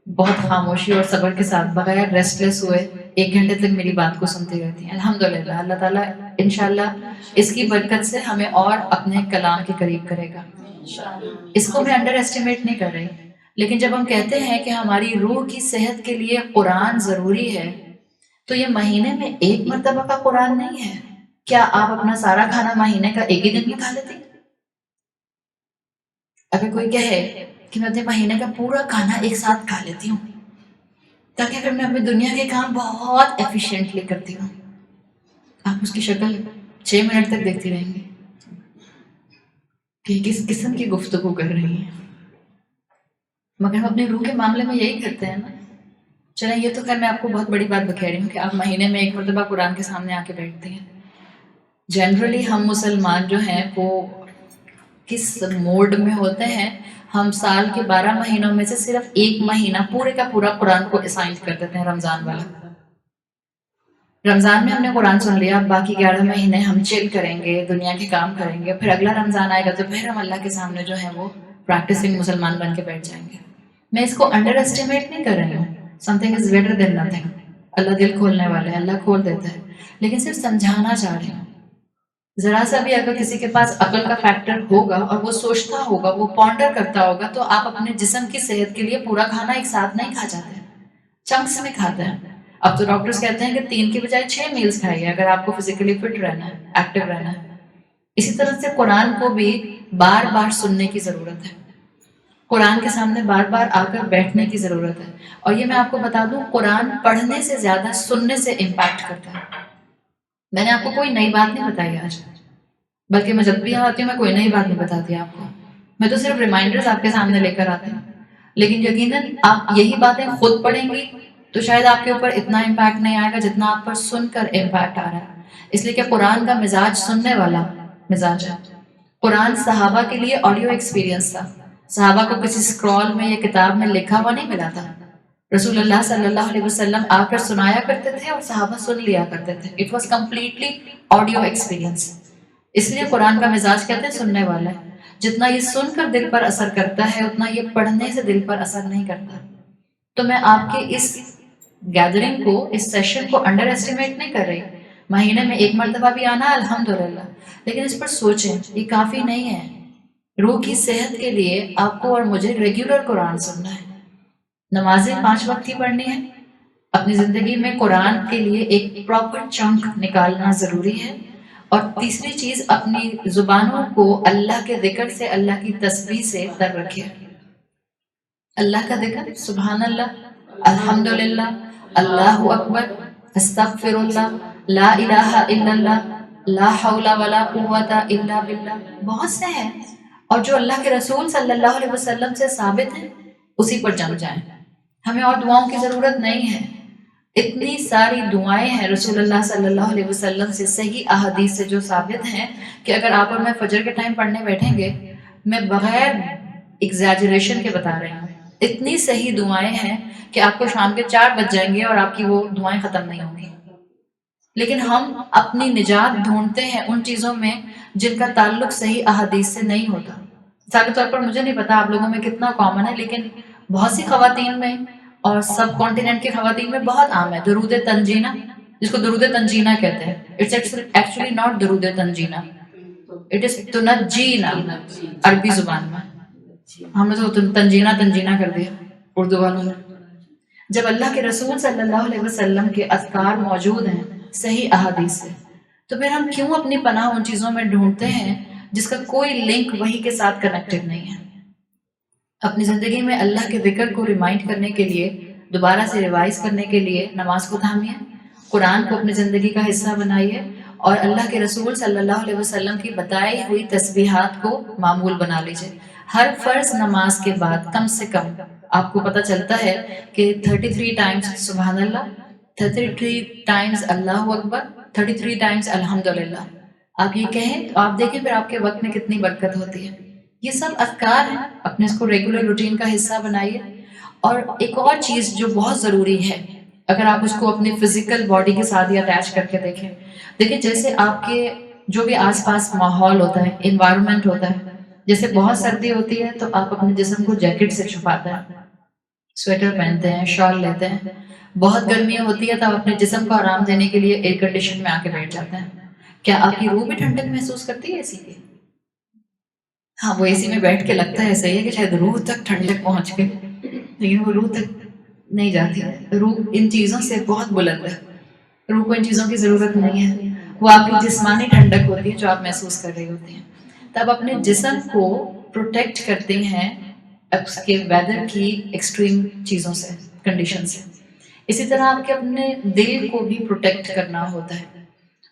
بہت خاموشی اور صبر کے ساتھ بغیر ریسٹلیس ہوئے 1 گھنٹے تک میری بات کو سنتی رہتی ہیں. الحمدللہ اللہ تعالیٰ انشاءاللہ اس کی برکت سے ہمیں اور اپنے کلام کے قریب کرے گا. اس کو میں انڈر ایسٹیمیٹ نہیں کر رہی. لیکن جب ہم کہتے ہیں کہ ہماری روح کی صحت کے لیے قرآن ضروری ہے، تو یہ مہینے میں 1 مرتبہ کا قرآن نہیں ہے. کیا آپ اپنا سارا کھانا مہینے کا ایک ہی دن میں کھا لیتے؟ اگر کوئی کہے کہ میں اپنے مہینے کا پورا کھانا ایک ساتھ کھا لیتی ہوں تاکہ پھر میں اپنی دنیا کے کام بہت ایفیشینٹلی کرتی ہوں، آپ اس کی شکل 6 منٹ تک دیکھتی رہیں گی کہ کس قسم کی گفتگو کر رہی ہیں. مگر ہم اپنے روح کے معاملے میں یہی کرتے ہیں نا. چلیں یہ تو خیر میں آپ کو بہت بڑی بات بکھیر رہی ہوں کہ آپ مہینے میں 1 مرتبہ قرآن کے سامنے آ کے بیٹھتے ہیں. جنرلی ہم مسلمان جو ہیں وہ کس موڈ میں ہوتے ہیں، ہم سال کے 12 مہینوں میں سے صرف 1 مہینہ پورے کا پورا قرآن کو اسائن کر دیتے ہیں، رمضان والا. رمضان میں ہم نے قرآن سن لیا، باقی 11 مہینے ہم چل کریں گے، دنیا کے کام کریں گے. پھر اگلا رمضان آئے گا تو پھر ہم اللہ کے سامنے جو ہے وہ پریکٹسنگ مسلمان بن کے بیٹھ جائیں گے. میں اس کو انڈر ایسٹیمیٹ نہیں کر رہی ہوں. Something is better than nothing. اللہ دل کھولنے والے، اللہ کھول دیتا ہے. لیکن صرف سمجھانا چاہ رہی ہوں. ذرا سا بھی اگر کسی کے پاس عقل کا فیکٹر ہوگا اور وہ سوچتا ہوگا، وہ پونڈر کرتا ہوگا، تو آپ اپنے جسم کی صحت کے لیے پورا کھانا ایک ساتھ نہیں کھا جاتے، چنکس میں کھاتے ہیں. اب تو ڈاکٹرز کہتے ہیں کہ 3 کی بجائے 6 میلز کھائیے اگر آپ کو فزیکلی فٹ رہنا ہے، ایکٹیو رہنا ہے. اسی طرح سے قرآن کو بھی بار بار سننے کی ضرورت ہے. قرآن کے سامنے بار بار آ کر بیٹھنے کی ضرورت ہے. اور یہ میں آپ کو بتا دوں، قرآن پڑھنے سے زیادہ سننے سے امپیکٹ کرتا ہے. میں نے آپ کو کوئی نئی بات نہیں بتائی آج، بلکہ میں جب بھی آتی ہوں میں کوئی نئی بات نہیں بتاتی آپ کو. میں تو صرف ریمائنڈرز آپ کے سامنے لے کر آتی ہوں. لیکن یقیناً آپ یہی باتیں خود پڑھیں گی تو شاید آپ کے اوپر اتنا امپیکٹ نہیں آئے گا جتنا آپ پر سن کر امپیکٹ آ رہا ہے. اس لیے کہ قرآن کا مزاج سننے والا مزاج ہے. قرآن صحابہ کے لیے آڈیو ایکسپیرینس تھا. صحابہ کو کسی اسکرول میں یا کتاب میں لکھا ہوا نہیں ملا تھا. رسول اللہ صلی اللہ علیہ وسلم آ کر سنایا کرتے تھے اور صحابہ سن لیا کرتے تھے. It was completely audio experience. اس لیے قرآن کا مزاج کہتے ہیں سننے والا ہے. جتنا یہ سن کر دل پر اثر کرتا ہے اتنا یہ پڑھنے سے دل پر اثر نہیں کرتا. تو میں آپ کے اس گیدرنگ کو، اس سیشن کو انڈر ایسٹیمیٹ نہیں کر رہی. مہینے میں 1 مرتبہ بھی آنا الحمدللہ، لیکن اس پر سوچیں یہ کافی نہیں ہے. روح کی صحت کے لیے آپ کو اور مجھے ریگولر قرآن سننا ہے. نمازیں 5 وقت کی پڑھنی ہے. اپنی زندگی میں قرآن کے لیے ایک پراپر چنک نکالنا ضروری ہے. اور تیسری چیز، اپنی زبانوں کو اللہ کے ذکر سے، اللہ کی تسبیح سے تر رکھے. اللہ کا ذکر، سبحان اللہ، الحمدللہ، اللہ اکبر، استغفر اللہ، لا الہ الا اللہ، لا حول ولا قوت الا باللہ، بہت سے ہیں. اور جو اللہ کے رسول صلی اللہ علیہ وسلم سے ثابت ہیں اسی پر جم جائیں. ہمیں اور دعاؤں کی ضرورت نہیں ہے. اتنی ساری دعائیں ہیں رسول اللہ صلی اللہ علیہ وسلم سے، صحیح احادیث سے جو ثابت ہیں کہ اگر آپ اور میں فجر کے ٹائم پڑھنے بیٹھیں گے، میں بغیر ایگزیجریشن کے بتا رہی ہوں، اتنی صحیح دعائیں ہیں کہ آپ کو شام کے 4 بج جائیں گے اور آپ کی وہ دعائیں ختم نہیں ہوں گی. لیکن ہم اپنی نجات ڈھونڈتے ہیں ان چیزوں میں جن کا تعلق صحیح احادیث سے نہیں ہوتا. مثال کے طور پر مجھے نہیں پتا آپ لوگوں میں کتنا کامن ہے، لیکن بہت سی خواتین میں اور سب کانٹیننٹ کی خواتین میں بہت عام ہے درود تنجینہ، جس کو درود تنجینہ کہتے ہیں. اٹس ایکچولی ناٹ درود تنجینہ، اٹ از تنجینہ عربی زبان میں. ہم نے تو تنجینہ کر دیا اردو والوں نے. جب اللہ کے رسول صلی اللہ علیہ وسلم کے اذکار موجود ہیں صحیح احادیث سے، تو پھر ہم کیوں اپنی پناہ ان چیزوں میں ڈھونڈتے ہیں جس کا کوئی لنک وحی کے ساتھ کنیکٹڈ نہیں ہے. اپنی زندگی میں اللہ کے ذکر کو ریمائنڈ کرنے کے لیے، دوبارہ سے ریوائز کرنے کے لیے نماز کو تھامیے، قرآن کو اپنی زندگی کا حصہ بنائیے، اور اللہ کے رسول صلی اللہ علیہ وسلم کی بتائی ہوئی تسبیحات کو معمول بنا لیجیے. ہر فرض نماز کے بعد کم سے کم آپ کو پتہ چلتا ہے کہ 33 ٹائمز سبحان اللہ، 33 ٹائمز اللہ اکبر، 33 ٹائمز الحمدللہ. آپ یہ کہیں تو آپ دیکھیں پھر آپ کے وقت میں کتنی برکت ہوتی ہے. یہ سب اذکار ہیں، اپنے اس کو ریگولر روٹین کا حصہ بنائیے. اور ایک اور چیز جو بہت ضروری ہے، اگر آپ اس کو اپنی فزیکل باڈی کے ساتھ ہی اٹیچ کر کے دیکھیں جیسے آپ کے جو بھی آس پاس ماحول ہوتا ہے، انوائرمنٹ ہوتا ہے، جیسے بہت سردی ہوتی ہے تو آپ اپنے جسم کو جیکٹ سے چھپاتے ہیں، سویٹر پہنتے ہیں، شال لیتے ہیں. بہت گرمی ہوتی ہے تو آپ اپنے جسم کو آرام دینے کے لیے ایئر کنڈیشن میں آ کے بیٹھ جاتے ہیں. کیا آپ کی روح بھی ٹھنڈک محسوس کرتی ہے اے سی کی؟ ہاں، وہ اے سی میں بیٹھ کے لگتا ہے صحیح ہے کہ شاید روح تک ٹھنڈک پہنچ گئی، لیکن وہ روح تک نہیں جاتی. روح ان چیزوں سے بہت بلند ہے. روح کو ان چیزوں کی ضرورت نہیں ہے. وہ آپ کی جسمانی ٹھنڈک ہوتی ہے جو آپ محسوس کر رہی ہوتی ہیں. تب اپنے جسم کو پروٹیکٹ کرتے ہیں اس کے ویدر کی ایکسٹریم چیزوں سے، کنڈیشن سے. اسی طرح آپ کے اپنے دل کو بھی پروٹیکٹ کرنا ہوتا ہے.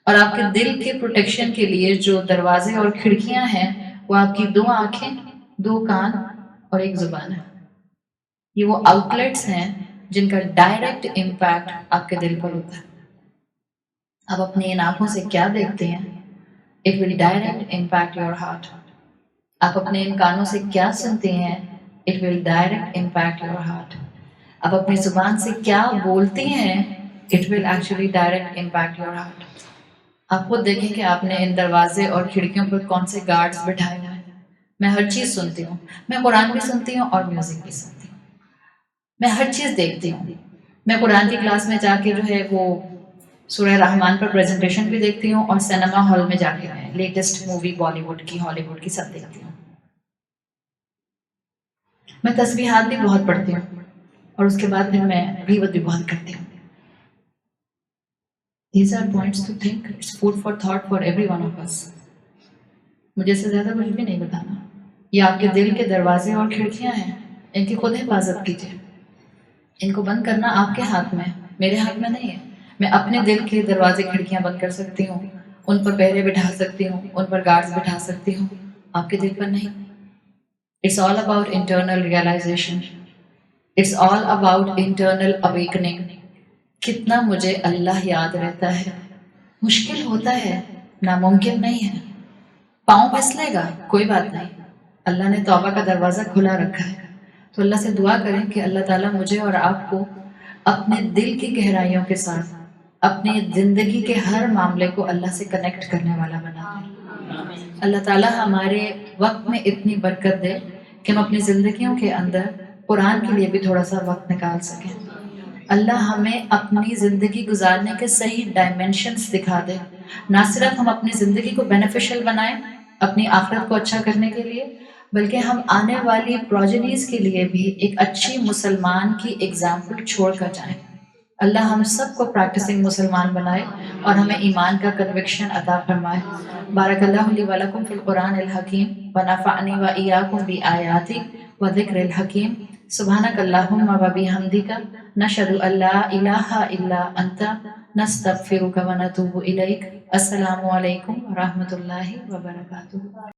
اور آپ کے دل کے پروٹیکشن کے لیے جو دروازے اور کھڑکیاں ہیں وہ آپ کی 2 آنکھیں، 2 کان اور 1 زبان ہے. یہ وہ آؤٹ لیٹس ہیں جن کا ڈائریکٹ امپیکٹ آپ کے دل پر ہوتا ہے. آپ اپنی ان آنکھوں سے کیا دیکھتے ہیں، it will direct impact your heart. آپ اپنے ان کانوں سے کیا سنتے ہیں، it will direct impact your heart. آپ اپنی زبان سے کیا بولتے ہیں، it will actually direct impact your heart. آپ خود دیکھیں کہ آپ نے ان دروازے اور کھڑکیوں پر کون سے گارڈز بٹھائے ہوئے ہیں. میں ہر چیز سنتی ہوں، میں قرآن بھی سنتی ہوں اور میوزک بھی سنتی ہوں. میں ہر چیز دیکھتی ہوں. میں قرآن کی کلاس میں جا کے جو ہے وہ سورہ رحمان پر پریزنٹیشن بھی دیکھتی ہوں، اور سینما ہال میں جا کے میں لیٹسٹ مووی بالی ووڈ کی، ہالی ووڈ کی سب دیکھتی ہوں. میں تسبیحات بھی بہت پڑھتی ہوں، اور اس کے بعد پھر میں غیبت بھی بہت کرتی ہوں. These are points to think. It's food for thought for every one of us. مجھے سے زیادہ کچھ بھی نہیں بتانا. یہ آپ کے دل کے دروازے اور کھڑکیاں ہیں، ان کی خود حفاظت کیجیے. ان کو بند کرنا آپ کے ہاتھ میں، میرے ہاتھ میں نہیں ہے. میں اپنے دل کے دروازے کھڑکیاں بند کر سکتی ہوں، ان پر پہرے بٹھا سکتی ہوں، ان پر گارڈز بٹھا سکتی ہوں، آپ کے دل پر نہیں. It's all about internal realization. It's all about internal awakening. کتنا مجھے اللہ یاد رہتا ہے. مشکل ہوتا ہے، ناممکن نہیں ہے. پاؤں پھسلے گا، کوئی بات نہیں. اللہ نے توبہ کا دروازہ کھلا رکھا ہے. تو اللہ سے دعا کریں کہ اللہ تعالیٰ مجھے اور آپ کو اپنے دل کی گہرائیوں کے ساتھ اپنی زندگی کے ہر معاملے کو اللہ سے کنیکٹ کرنے والا بنا دے. اللہ تعالیٰ ہمارے وقت میں اتنی برکت دے کہ ہم اپنی زندگیوں کے اندر قرآن کے لیے بھی تھوڑا سا وقت نکال سکیں. اللہ ہمیں اپنی زندگی گزارنے کے صحیح ڈائمینشنز دکھا دے. نہ صرف ہم اپنی زندگی کو بینیفیشل بنائیں اپنی آخرت کو اچھا کرنے کے لیے، بلکہ ہم آنے والی پروجنیز کے لیے بھی ایک اچھی مسلمان کی اگزامپل چھوڑ کر جائیں. اللہ ہم سب کو پریکٹسنگ مسلمان بنائے اور ہمیں ایمان کا کنوکشن عطا فرمائے. بارک اللہ لی ولکم فی القرآن الحکیم ونفعنی وإیاکم بآیاتہ وذکر الحکیم. سبحانک اللہم وبحمدک نشہد ان لا الہ الا انت نستغفرک ونتوب الیک. السلام علیکم ورحمۃ اللہ وبرکاتہ.